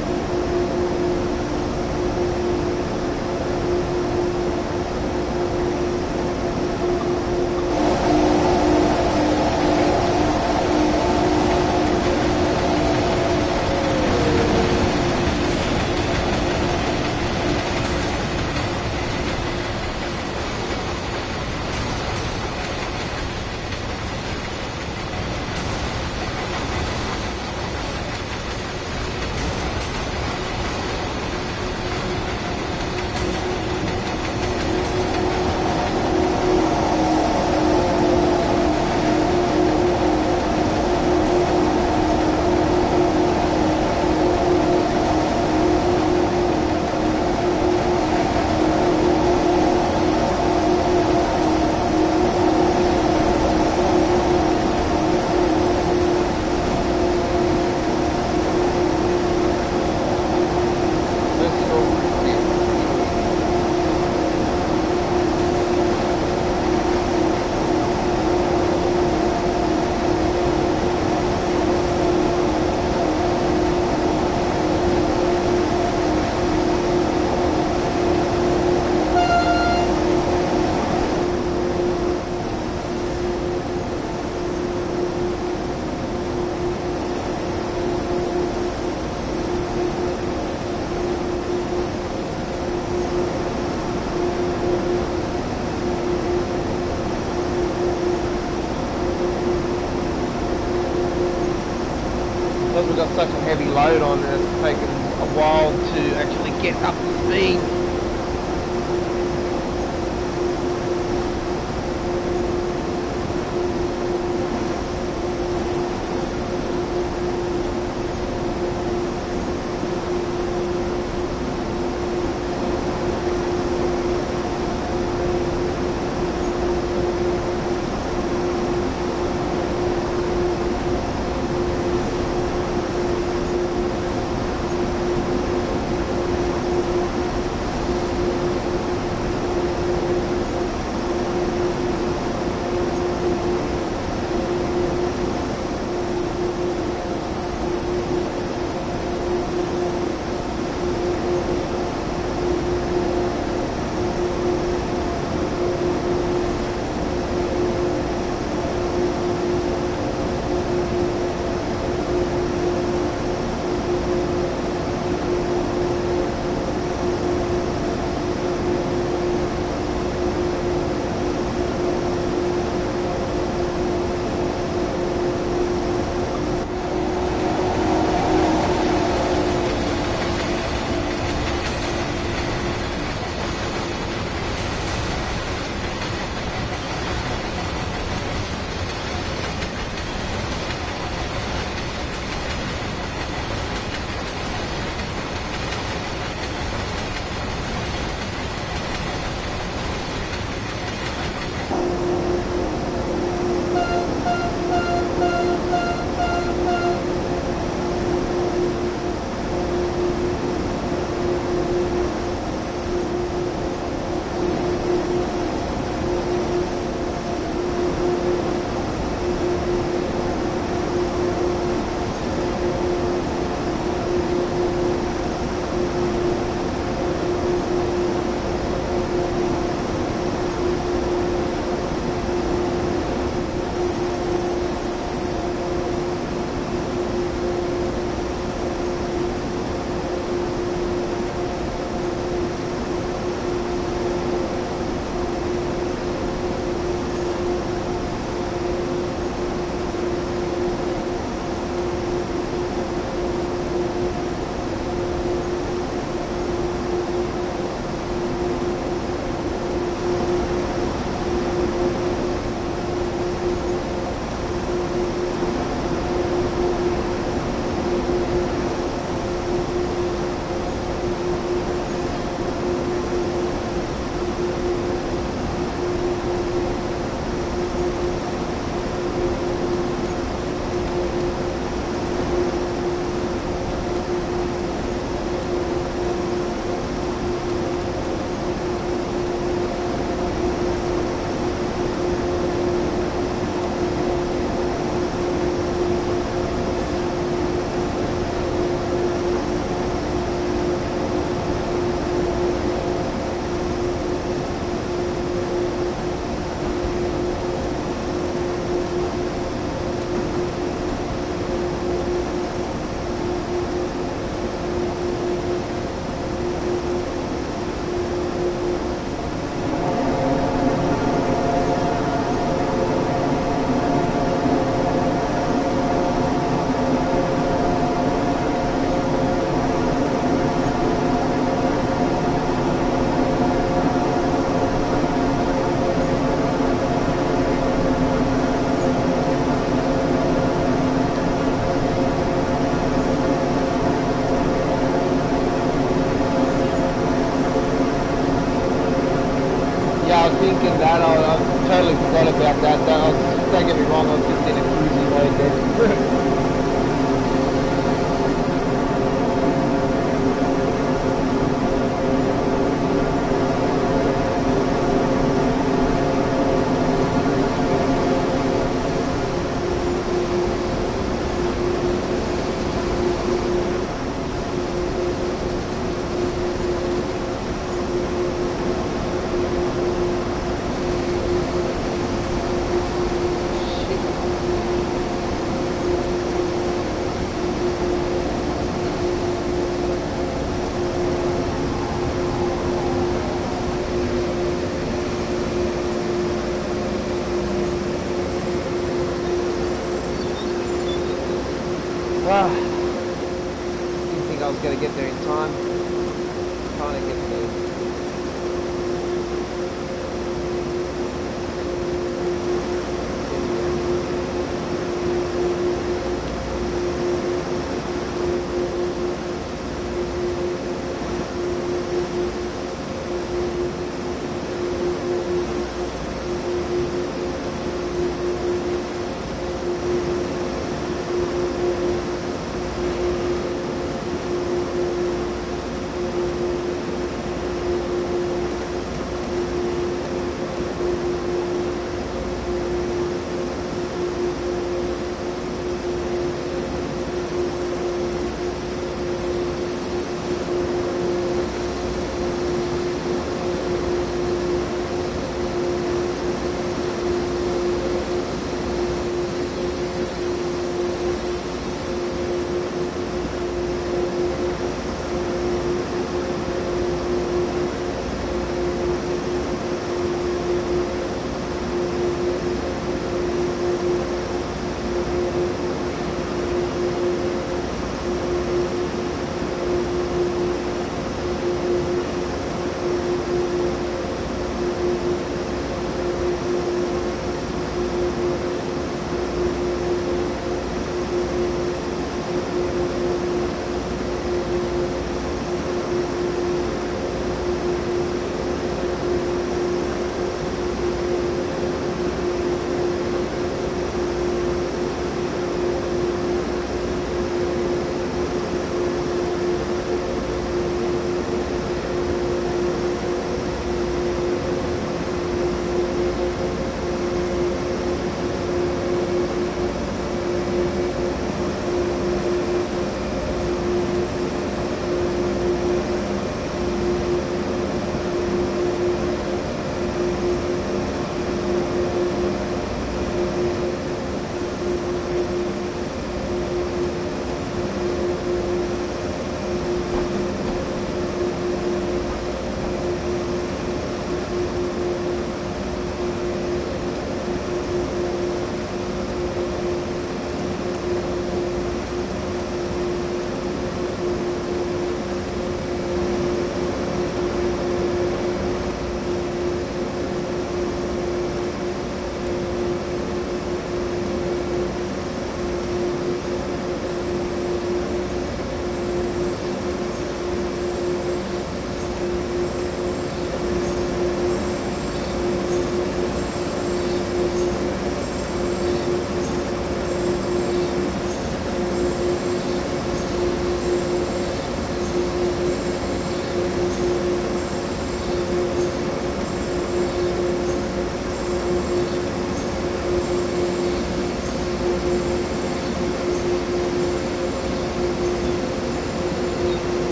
We've got such a heavy load on, and it's taken a while to actually get up to speed. Didn't think I was going to get there in time. Trying to get there.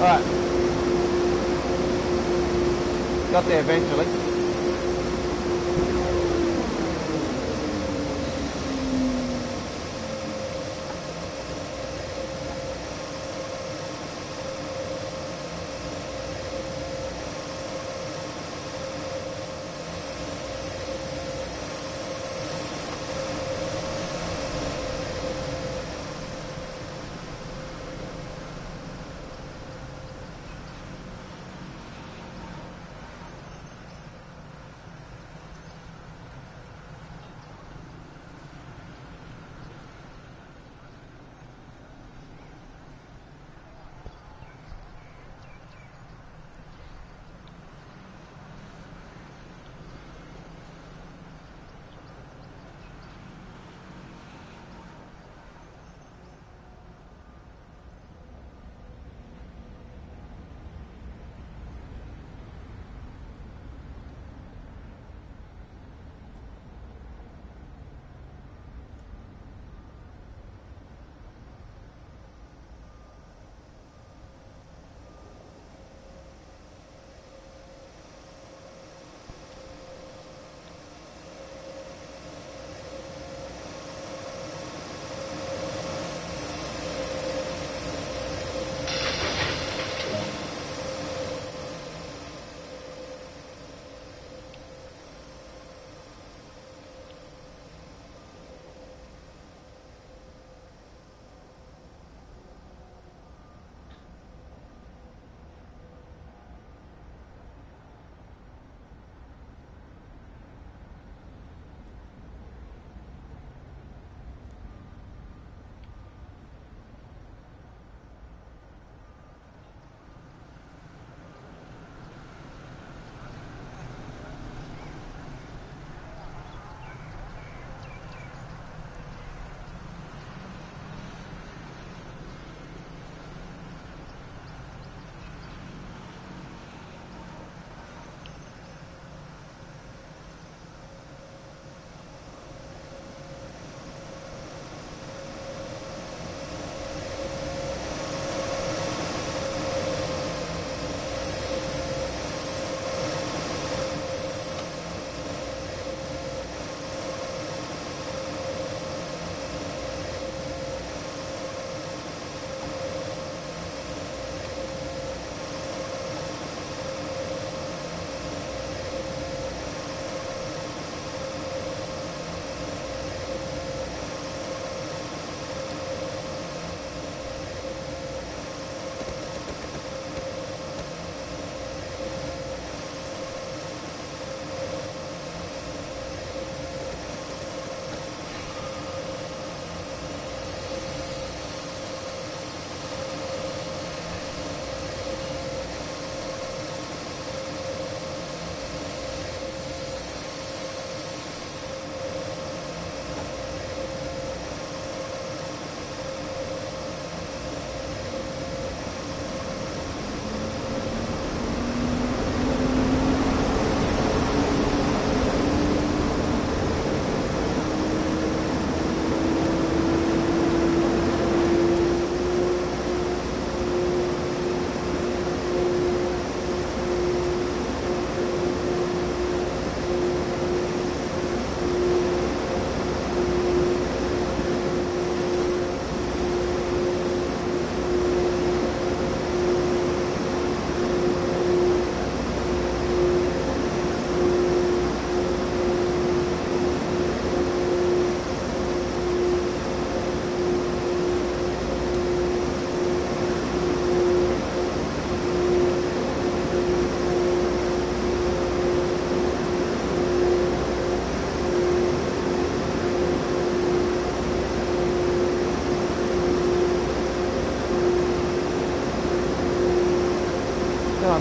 Alright. Got there eventually.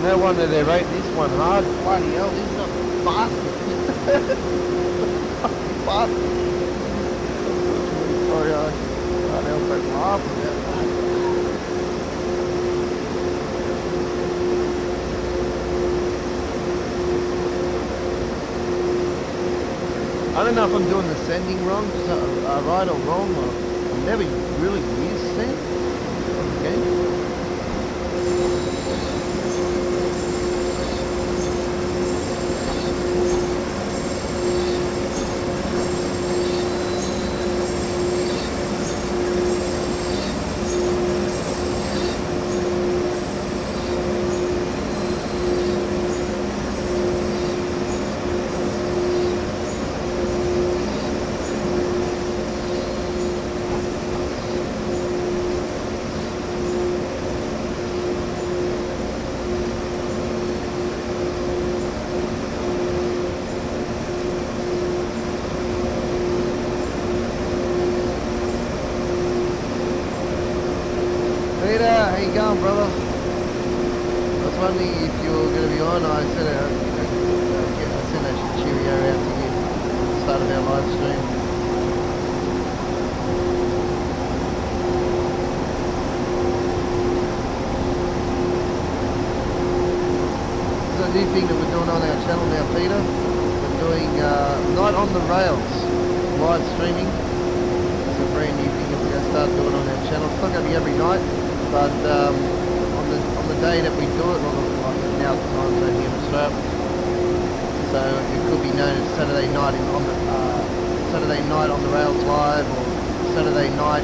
no wonder they rate this one hard. Bloody hell, this is a bastard. Bastard. Sorry, I can't help but laugh about that. I don't know if I'm doing the sending wrong, right or wrong, or I've never really used send. Okay. How you going, brother? I was wondering if you were going to be on. I sent a cheerio out to you at the start of our live stream. This is a new thing that we're doing on our channel now, Peter. We're doing Night on the Rails live streaming. It's a brand new thing that we're going to start doing on our channel. It's not going to be every night. But on the day that we do it, like now the time zone here in Australia, so it could be known as Saturday night on the Rails Live, or Saturday night,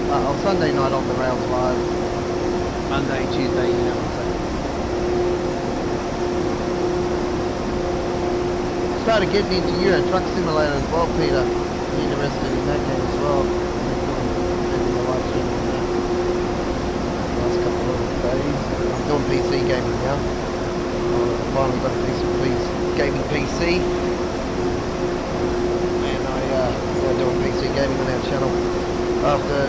or Sunday night on the Rails Live, Monday, Tuesday, you know what I'm saying. Started getting into Euro Truck Simulator as well, Peter. I'm interested in that game as well. I'm doing PC gaming now. I finally got a piece gaming PC, and I'm doing PC gaming on our channel. After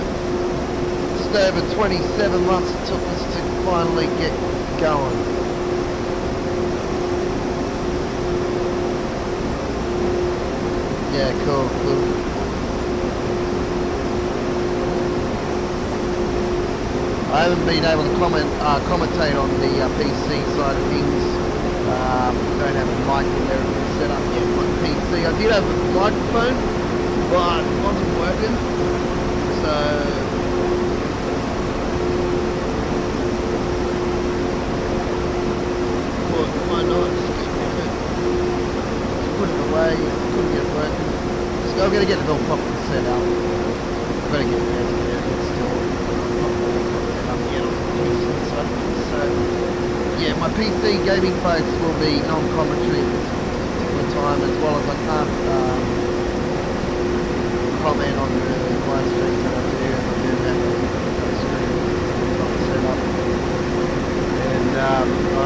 just over 27 months it took us to finally get going. Yeah, cool. I haven't been able to commentate on the PC side of things. Don't have a mic and everything set up yet on the PC. I did have a microphone, but it wasn't working. So why not? Just put it away. Couldn't get it working. So I'm gonna get it all properly set up. I'm gonna get it installed. So yeah, my PC gaming folks will be non-commentary at this particular time, as well as I can't comment on the live streams that I do, as I do have a stream set up. And I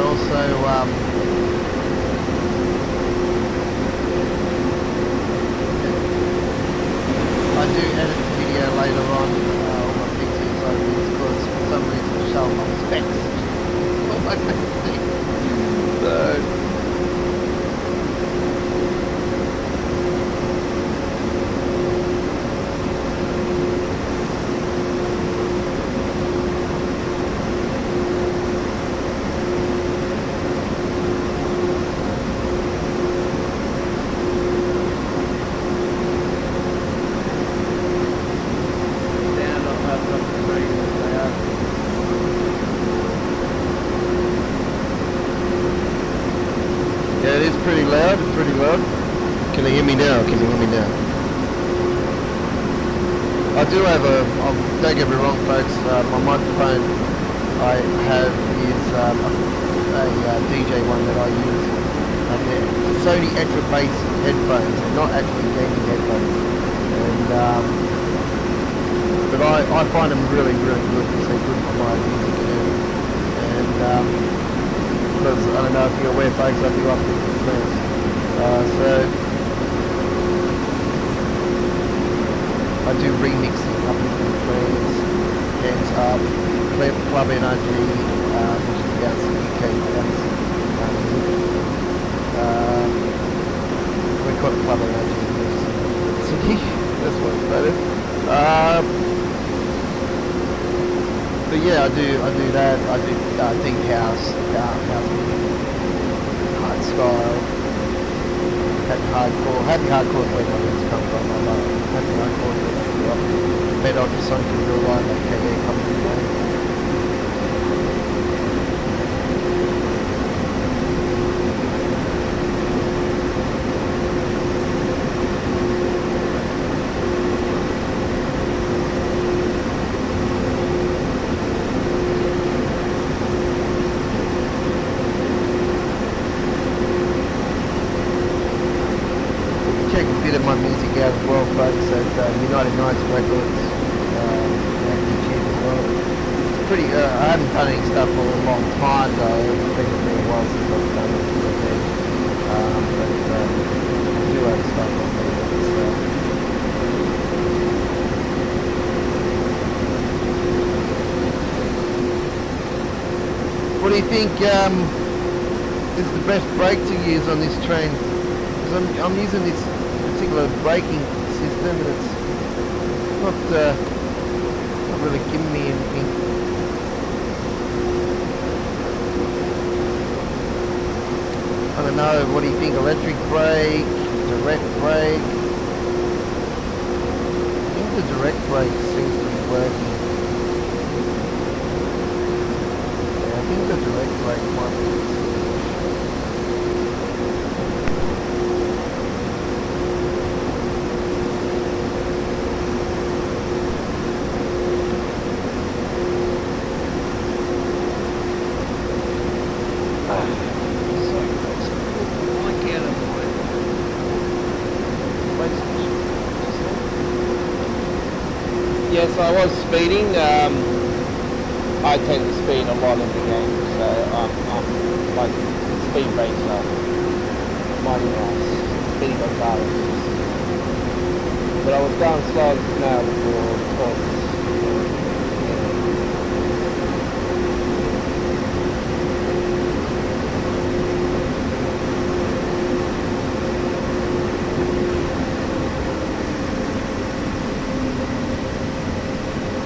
also I do edit the video later on my PC side of things, because for some reason it shows my specs. So yeah, it is pretty loud, pretty loud. Can you hear me now? Can you hear me now? I do have don't get me wrong folks, my microphone I have is a DJ one that I use. They're Sony Ultra Bass headphones, they're not actually gaming headphones. And but I find them really, really good, because they're good for my music and because I don't know if you're aware folks, I do up different things. So I do remixing up different trends, Hands Up, Club Energy, which is down some UK ones. We call it club around City. That's what it's better. But yeah, I do that. I do deep house music, hard style, happy hardcore is where my roots come from. I love happy hardcore. Med ultrasonic in real life, like KA coming in there. Check a bit of my music out as well, folks, at United Nights Records and YouTube as well. It's pretty. I haven't done any stuff for a long time though. It's been a while since I've done it. But I do have stuff on there. What do you think is the best brake to use on this train? Because I'm using this particular braking system and it's not really giving me anything. I don't know, what do you think? Electric brake, direct brake? I think the direct brake seems to be working. Yeah, I think the direct brake might be. Yes, I was speeding. I tend to speed a lot in the game, so I'm like speed racer. Mighty Mouse, Speedy Gonzalez. But I was going slow now before talks.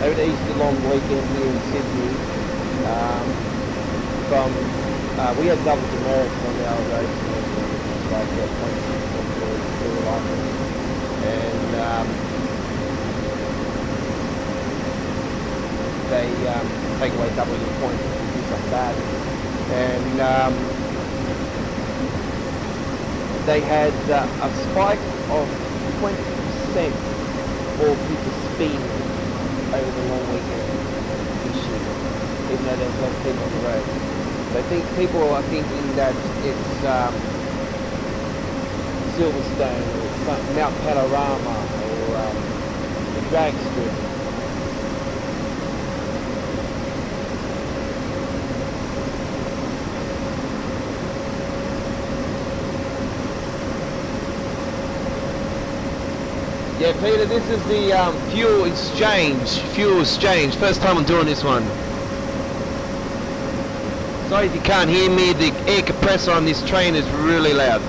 Over the Easter long weekend here in Sydney, we had double demerits on the old race, it's like 0.6 and they take away double your points if you do something bad. And they had a spike of 20% for people speeding over the long weekend this year, even though there's less people on the road. So I think people are thinking that it's Silverstone or Mount Panorama or the drag strip. Yeah, Peter, this is the fuel exchange. First time I'm doing this one. Sorry if you can't hear me, the air compressor on this train is really loud.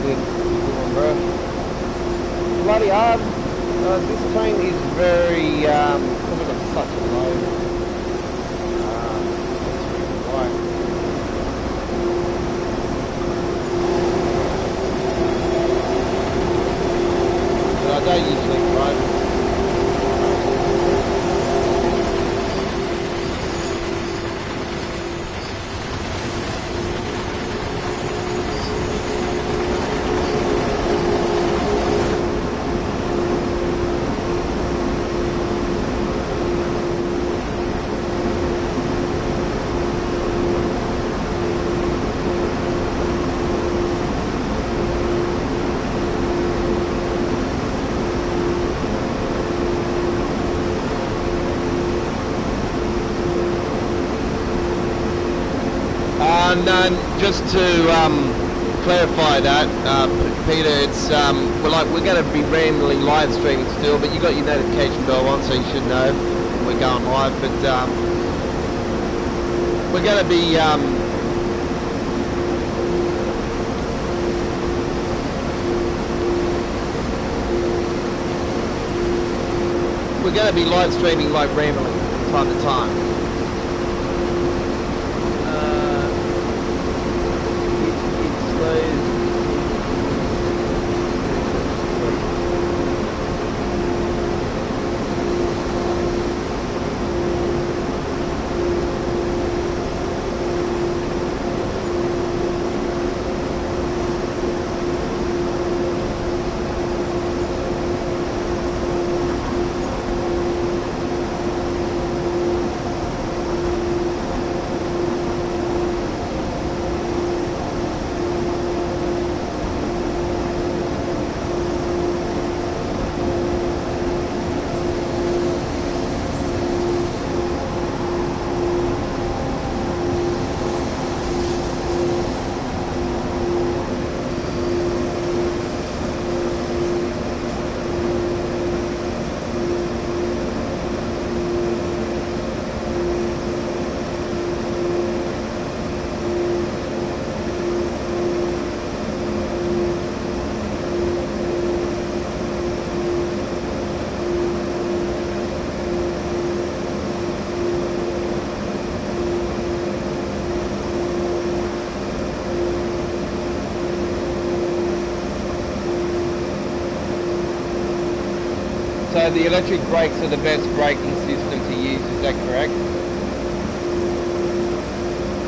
good. Good one, bro. Bloody hard. This train is very, probably got such a load. That's really why. But I don't usually drive. And just to clarify that, Peter, it's we're going to be randomly live streaming still, but you got your notification bell on, so you should know we're going live. But we're going to be live streaming like randomly, time to time. So the electric brakes are the best braking system to use, is that correct?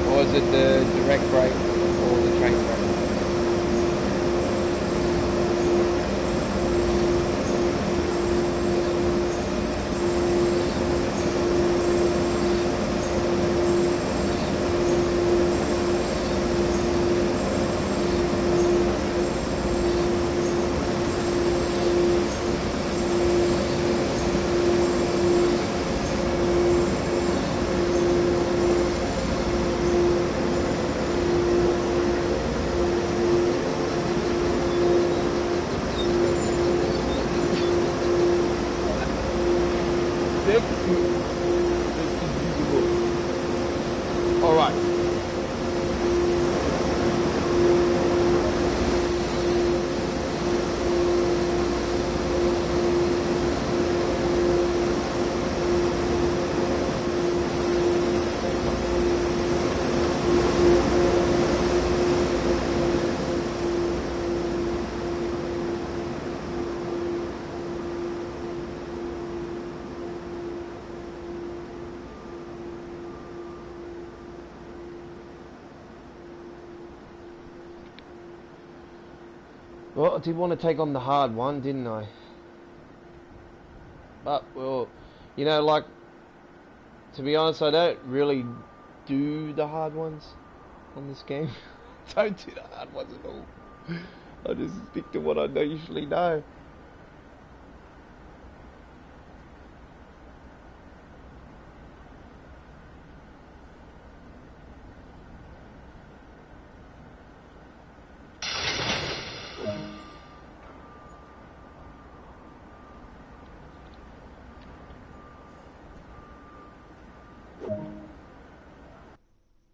Or is it the direct brake or the train brake? Well, I did want to take on the hard one, didn't I? But, well, you know, like, to be honest, I don't really do the hard ones on this game. Don't do the hard ones at all. I just stick to what I usually know.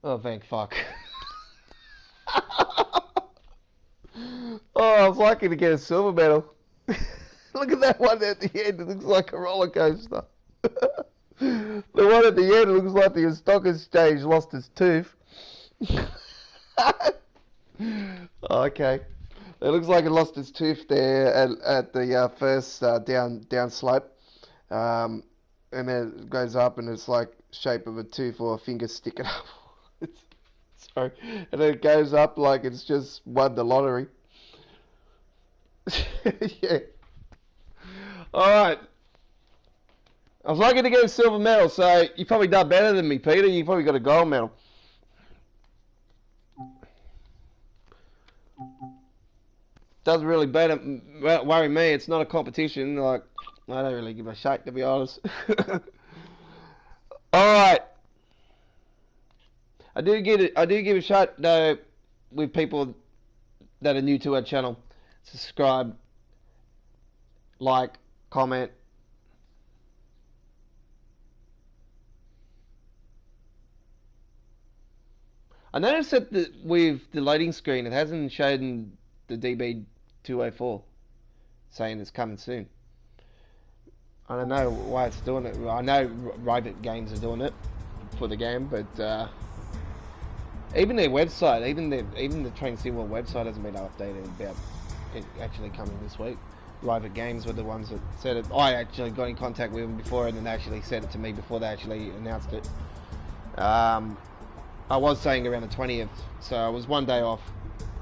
Oh, thank fuck. I was lucky to get a silver medal. Look at that one at the end. It looks like a roller coaster. The one at the end looks like the stock exchange lost its tooth. Okay. It looks like it lost its tooth there at the first down slope. And then it goes up and it's like shape of a tooth or a finger sticking up. Sorry. And then it goes up like it's just won the lottery. Yeah. Alright. I was lucky to get a silver medal, so you probably done better than me, Peter. You probably got a gold medal. Doesn't really worry me. It's not a competition. Like, I don't really give a shake, to be honest. Alright. I do give a shot though with people that are new to our channel. Subscribe, like, comment. I noticed that with the loading screen, it hasn't shown the DB204 saying it's coming soon. I don't know why it's doing it. I know Riot Games are doing it for the game, but even their website, even the Train Sim World website hasn't been updated about it actually coming this week. Riot Games were the ones that said it. I actually got in contact with them before, and then they actually said it to me before they actually announced it. I was saying around the 20th, so I was one day off,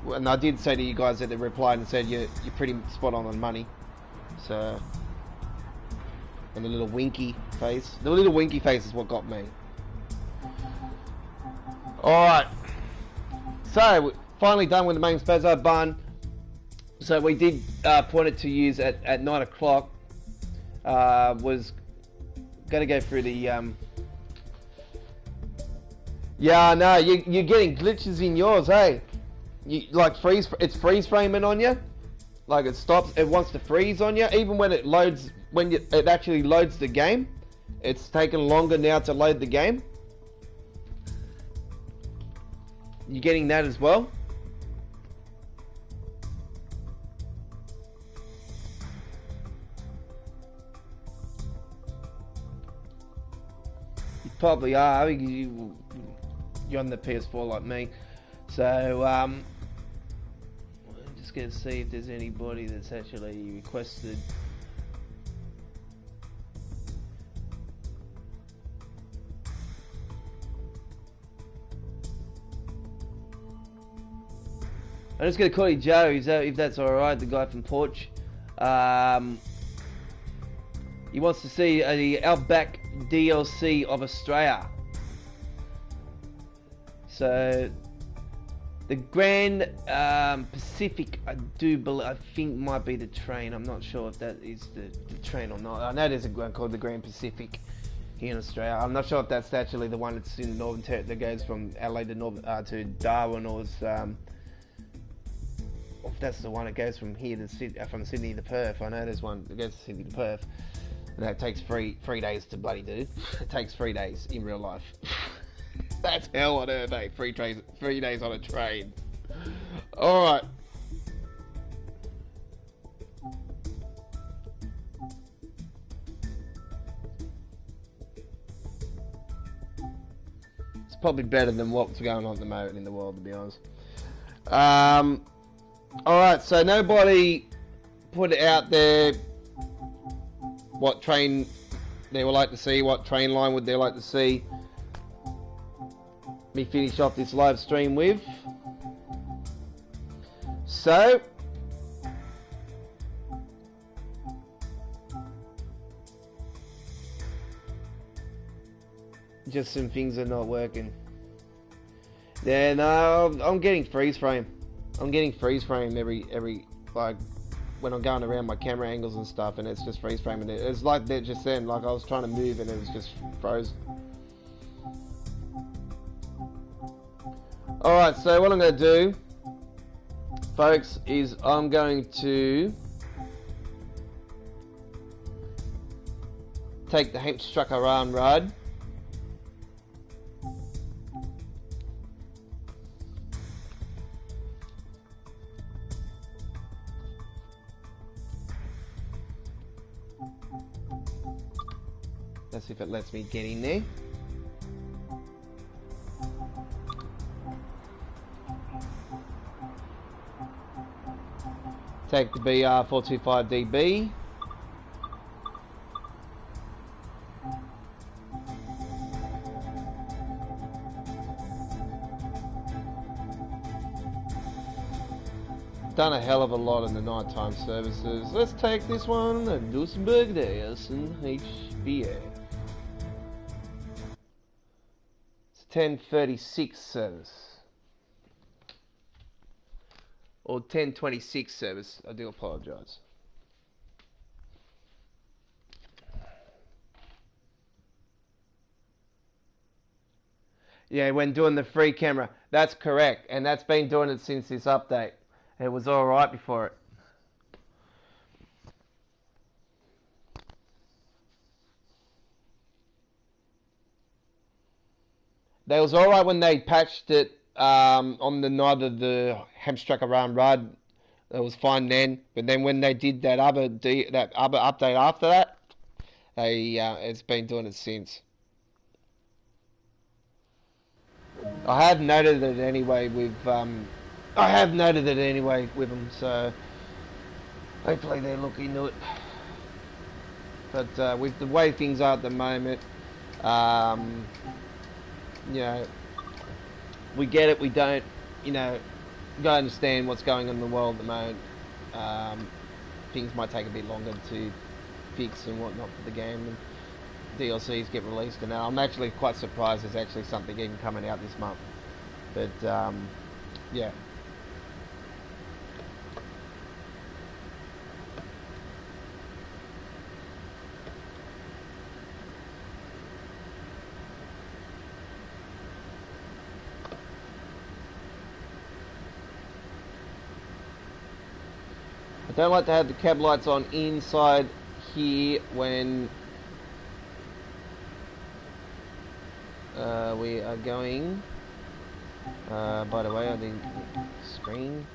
and I did say to you guys that they replied and said you're pretty spot on money. So, and the little winky face, is what got me. All right, so we're finally done with the main Spazzo bun. So we did point it to use at 9 o'clock. Was going to go through the. Yeah, no, you're getting glitches in yours, hey? You like it's freeze framing on you, like it stops. It wants to freeze on you, even when it loads. It actually loads the game, it's taken longer now to load the game. You're getting that as well. You probably are. You're on the PS4 like me, so I'm just gonna see if there's anybody that's actually requested. I'm just gonna call you Joe, if that's alright, the guy from Porch. He wants to see the Outback DLC of Australia. So the Grand Pacific, I think might be the train. I'm not sure if that is the train or not. I know there's a one called the Grand Pacific here in Australia. I'm not sure if that's actually the one that's in the Northern Territory that goes from Adelaide to Darwin, or if that's the one that goes from here to from Sydney to Perth. I know there's one that goes to Sydney to Perth, and that takes three days to bloody do. It takes 3 days in real life. That's hell on earth, eh? 3 days on a train. Alright. It's probably better than what's going on at the moment in the world, to be honest. Alright, so nobody put it out there what train they would like to see, what train line would they like to see me finish off this live stream with. So just some things are not working. Yeah, no, I'm getting freeze frame. I'm getting freeze frame every like when I'm going around my camera angles and stuff, and it's just freeze framing it. It's like that just then, like I was trying to move and it was just froze. Alright, so what I'm going to do, folks, is I'm going to take the Hamstruckaran rod. Let's see if it lets me get in there. Take the BR425DB. Done a hell of a lot in the nighttime services. Let's take this one and do some burger days in HBA. It's 10:36 service. Or 10:26 service. I do apologise. Yeah, when doing the free camera. That's correct. And that's been doing it since this update. It was alright before it. They was alright when they patched it on the night of the Hamstruck Around Rud. It was fine then. But then when they did that other update after that, they it's been doing it since. I have noted it anyway with them, so hopefully they look into it. But with the way things are at the moment, you know, we get it, we don't, you know, gotta understand what's going on in the world at the moment. Things might take a bit longer to fix and whatnot for the game, and DLCs get released, and I'm actually quite surprised there's actually something even coming out this month. But yeah. I don't like to have the cab lights on inside here when we are going. By the way, I think screen.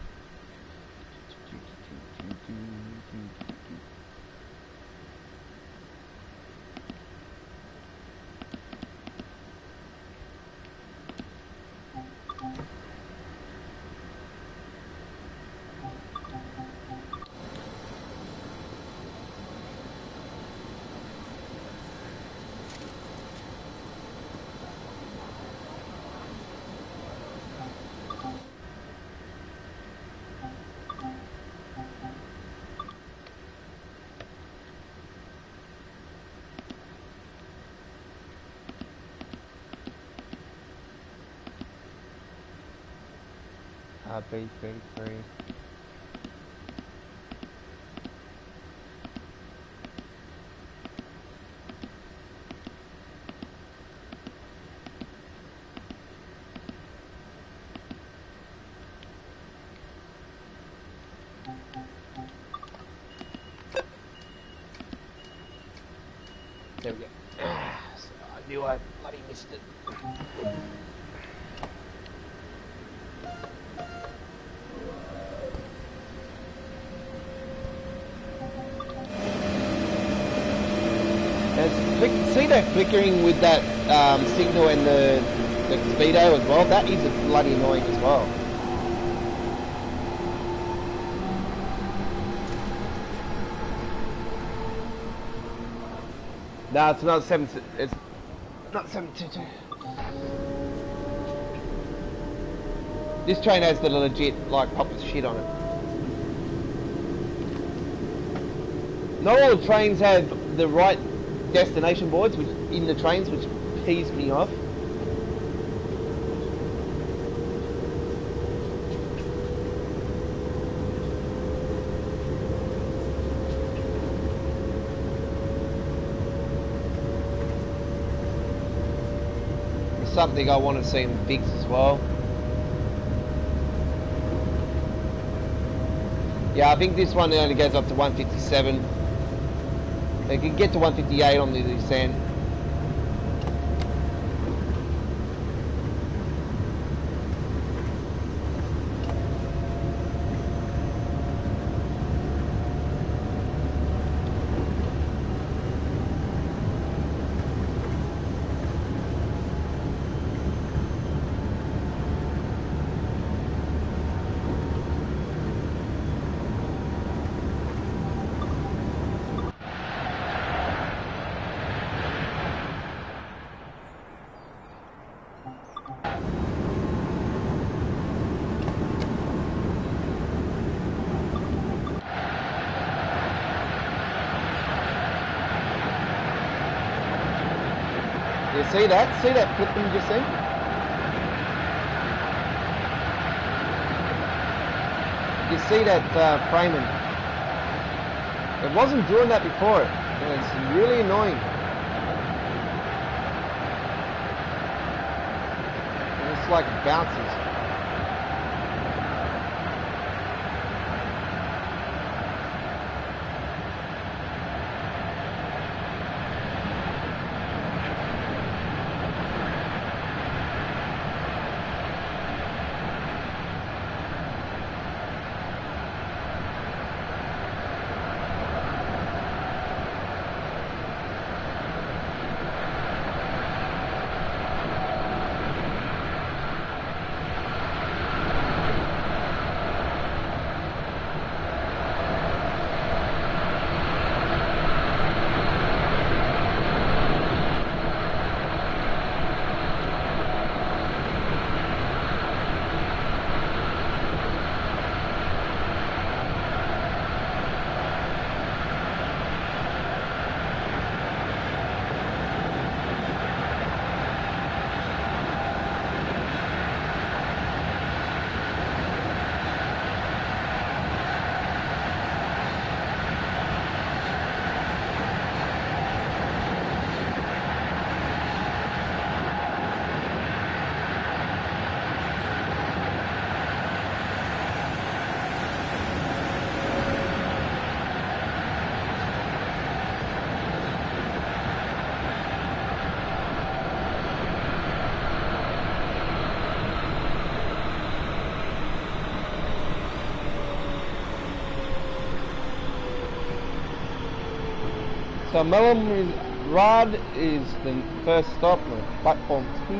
B33. There we go. So I knew I bloody missed it. See that flickering with that signal and the speedo as well? That is bloody annoying as well. No, it's not 7. It's not 722. This train has the legit like proper shit on it. Not all the trains have the right destination boards which in the trains, which pees me off. It's something I want to see them fix as well. Yeah, I think this one only goes up to 157. They can get to 158 on the descent. You see that? See that clip you just seen? You see that framing? It wasn't doing that before, and it's really annoying. And it's like it bounces. So Mellon Rod is the first stop on platform 2.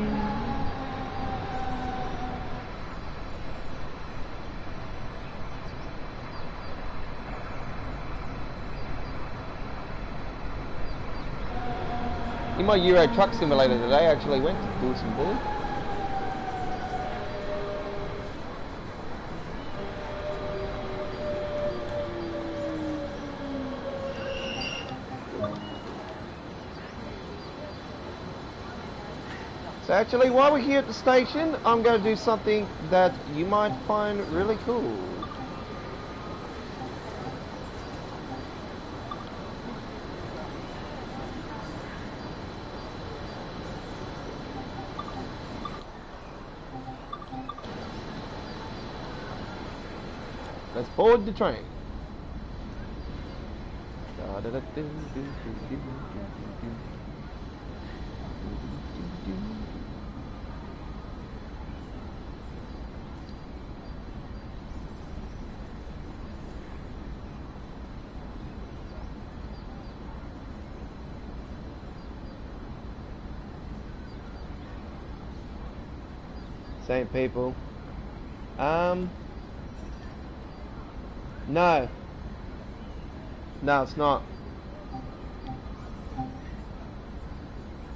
In my Euro Truck Simulator today, I actually went to do some bull. So actually, while we're here at the station, I'm going to do something that you might find really cool. Let's board the train. Same people. No. No, it's not.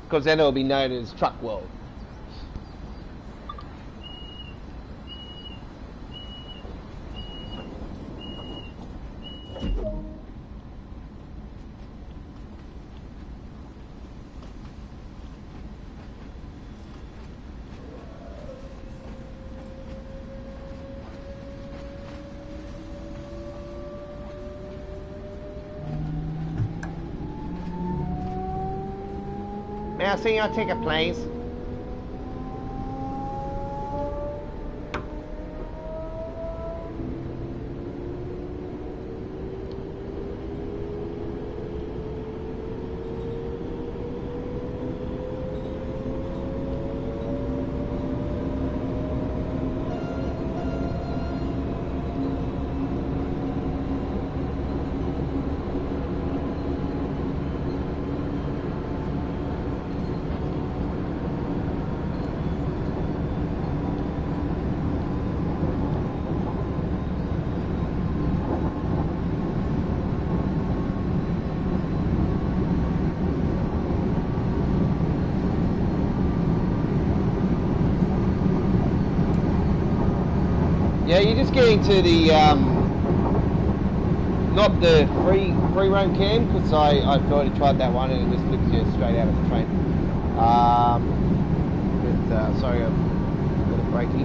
Because then it'll be known as Truck World. May I see your ticket, please? Yeah, you're just getting to the, not the free roam cam, because I've already tried that one and it just flips you straight out of the train. Sorry, I'm a bit breaky.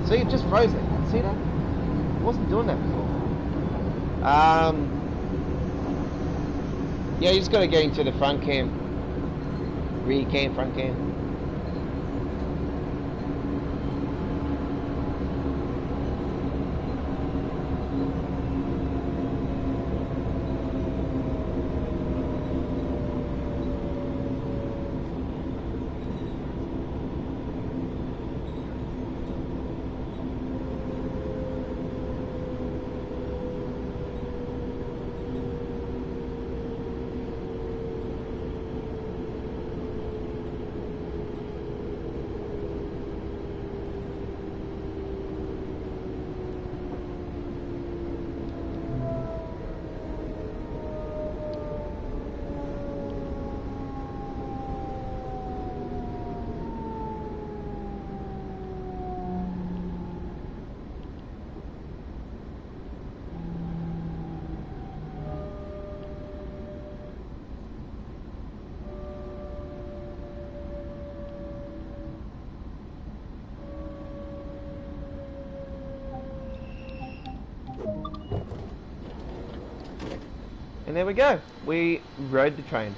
See, it just froze it. See that? It wasn't doing that before. Yeah, you just got to get into the front cam. Rear cam, front cam. And there we go. We rode the train.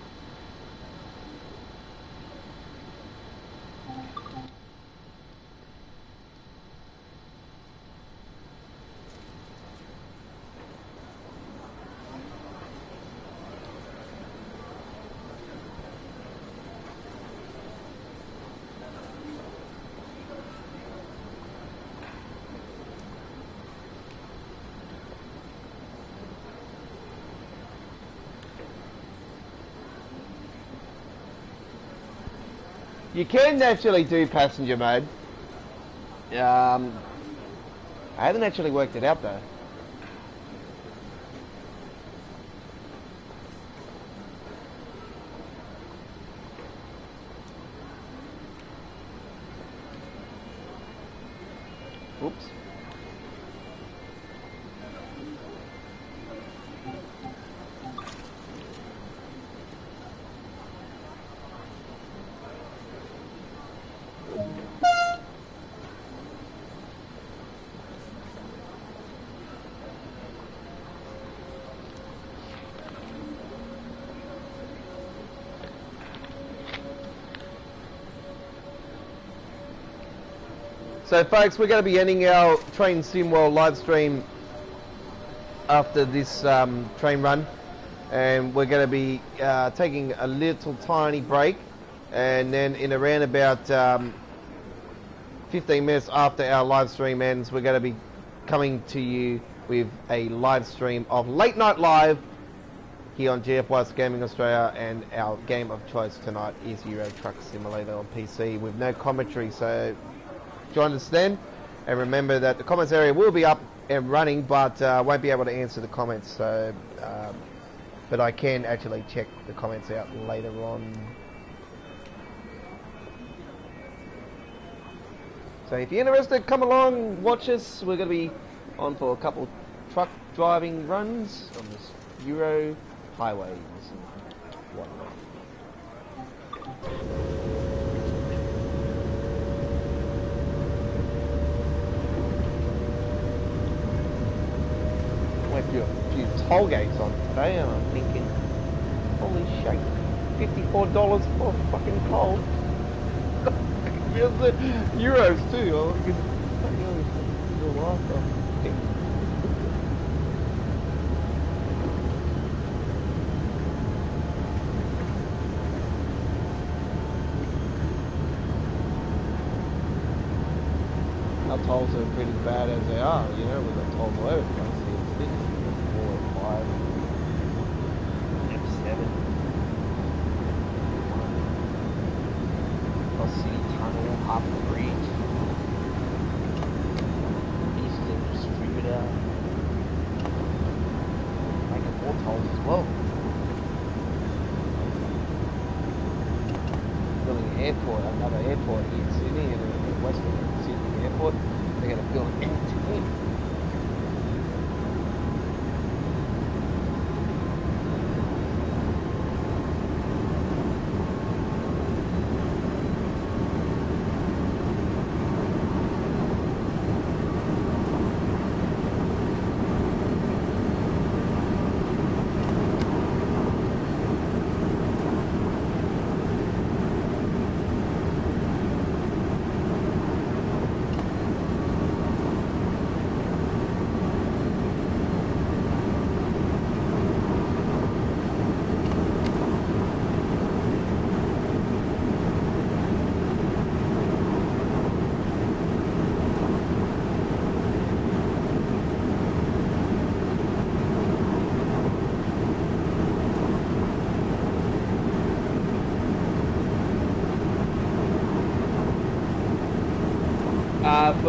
You can actually do passenger mode. I haven't actually worked it out though. Oops. So folks, we're going to be ending our Train Sim World live stream after this train run, and we're going to be taking a little tiny break, and then in around about 15 minutes after our live stream ends, we're going to be coming to you with a live stream of Late Night Live here on GFY's Gaming Australia, and our game of choice tonight is Euro Truck Simulator on PC with no commentary. So join us then, and remember that the comments area will be up and running, but won't be able to answer the comments. So, but I can actually check the comments out later on. So if you're interested, come along, watch us. We're going to be on for a couple truck driving runs on this Euro highways and whatnot. Went through a few toll gates on today, and I'm thinking, holy shit, $54 for fucking toll. There's the euros too. Oh, you can do a lot of our tolls are pretty bad as they are, you know, we've got tolls all over the place. It's 4, 5, F7, Cross City Tunnel, Harbour Bridge, Eastern Distributor, making more tolls as well. Building an airport, another airport here in Sydney, and in Western Sydney Airport. They're going to build an end-to-end.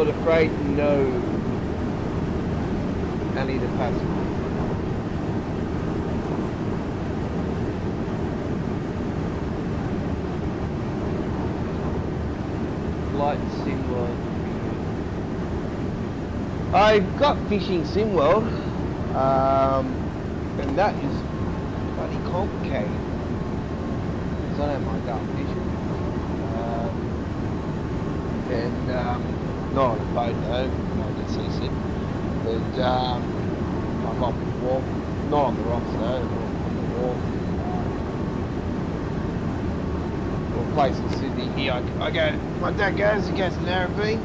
but afraid no. Only the passenger. Light SimWorld. I've got Fishing SimWorld, and that is bloody complicated. Because I don't mind going fishing. Not on a boat though, I get seasick. But I'm on the wharf, not on the rocks though, on the wharf. Or a place in Sydney here, I go, my dad goes, he goes to Narrabeen.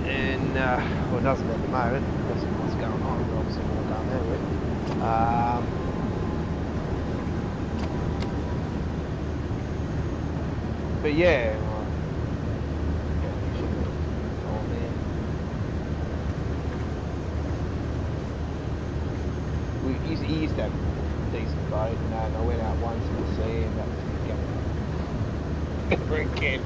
And, well, it doesn't at the moment, because of what's going on, but obviously more down there with. But yeah, he used to have a decent boat, and I went out once in the sea, and that was never again.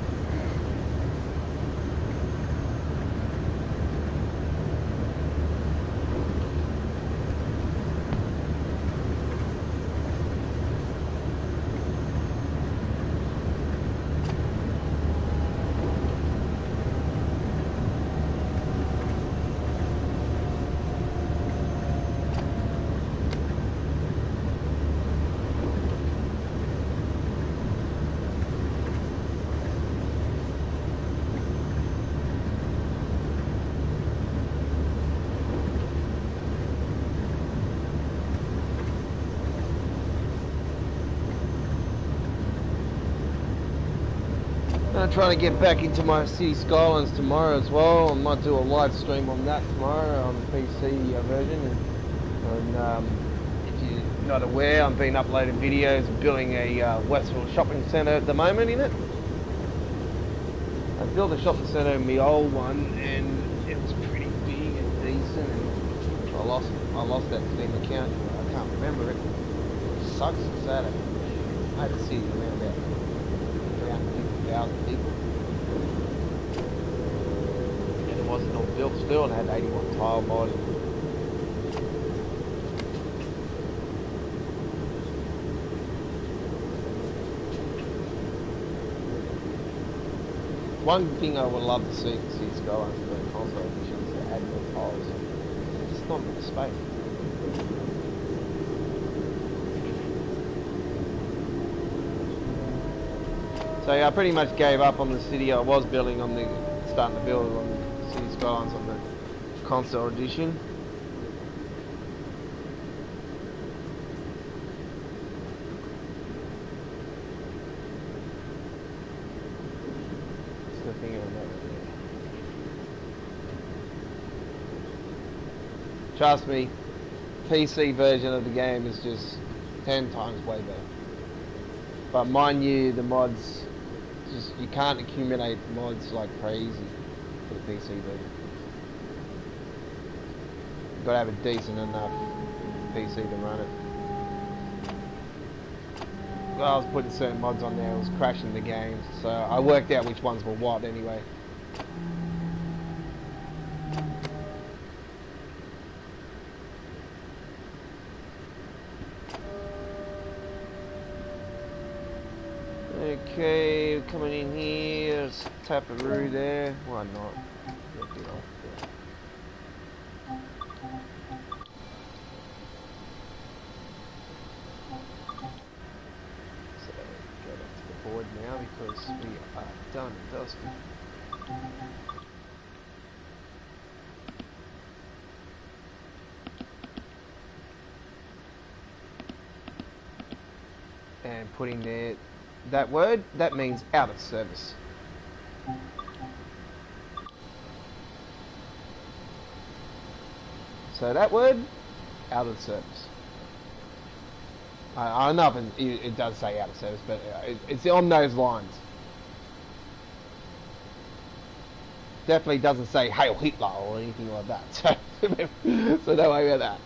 I'm trying to get back into my City Skylines tomorrow as well. I might do a live stream on that tomorrow on the PC version. And if you're not aware, I've been uploading videos of building a Westfield shopping centre at the moment in it. I built a shopping centre in my old one, and it was pretty big and decent. And I lost that Steam account. I can't remember it. It sucks. It's sad. I had to see it around about 50,000 people. And it wasn't all built still, and it had 81 tile mod. One thing I would love to see is Skylines for the console edition is to add more tiles. There's just not enough space. So yeah, I pretty much gave up on the city I was building on the, starting to build on the City Skylines on the console edition. Still thinking on that. Trust me, PC version of the game is just 10 times way better. But mind you, the mods, just you can't accumulate mods like crazy for the PC version. You've got to have a decent enough PC to run it. Well, I was putting certain mods on there, it was crashing the games, so I worked out which ones were what anyway. Okay, coming in here, there's Taparoo there, why not? Get it off there. So, go back to the board now because we are done and dusted. And putting there that word, that means out of service. So that word, out of service. I don't know if it does say out of service, but it's on those lines. Definitely doesn't say Hail Hitler or anything like that. So, so don't worry about that.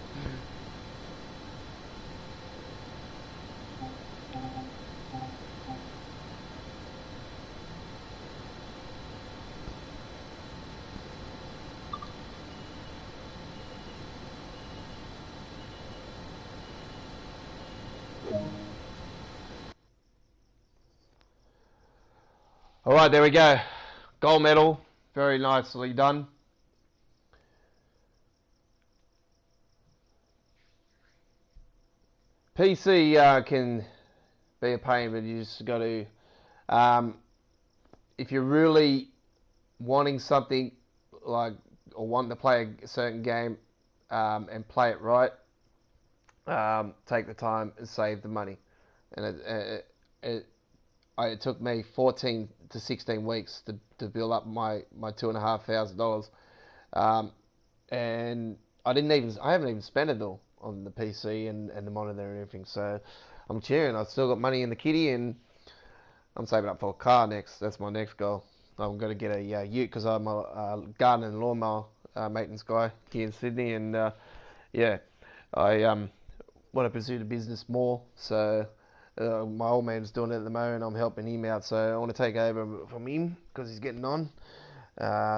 Alright, there we go. Gold medal. Very nicely done. PC can be a pain, but you just got to, if you're really wanting something like, or wanting to play a certain game and play it right, take the time and save the money. And it took me 14 to 16 weeks to build up my $2,500, and I haven't even spent it all on the PC and the monitor and everything. So I'm cheering. I've still got money in the kitty, and I'm saving up for a car next. That's my next goal. I'm going to get a ute because I'm a garden and lawnmower maintenance guy here in Sydney, and yeah, I want to pursue the business more. So my old man's doing it at the moment. I'm helping him out, so I want to take over from him because he's getting on.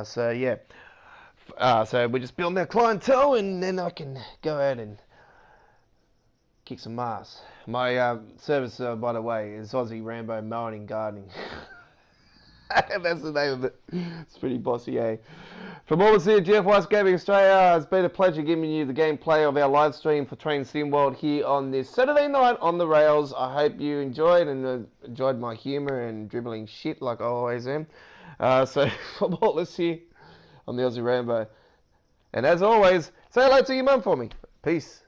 So yeah, so we're just building our clientele, and then I can go out and kick some ass. My service, by the way, is Aussie Rambo Mowing and Gardening. That's the name of it. It's pretty bossy, eh? From all of us here at GFY's Gaming Australia, it's been a pleasure giving you the gameplay of our live stream for Train Sim World here on this Saturday night on the rails. I hope you enjoyed and enjoyed my humour and dribbling shit like I always am. So from all of us here on the Aussie Rambo, and as always, say hello to your mum for me. Peace.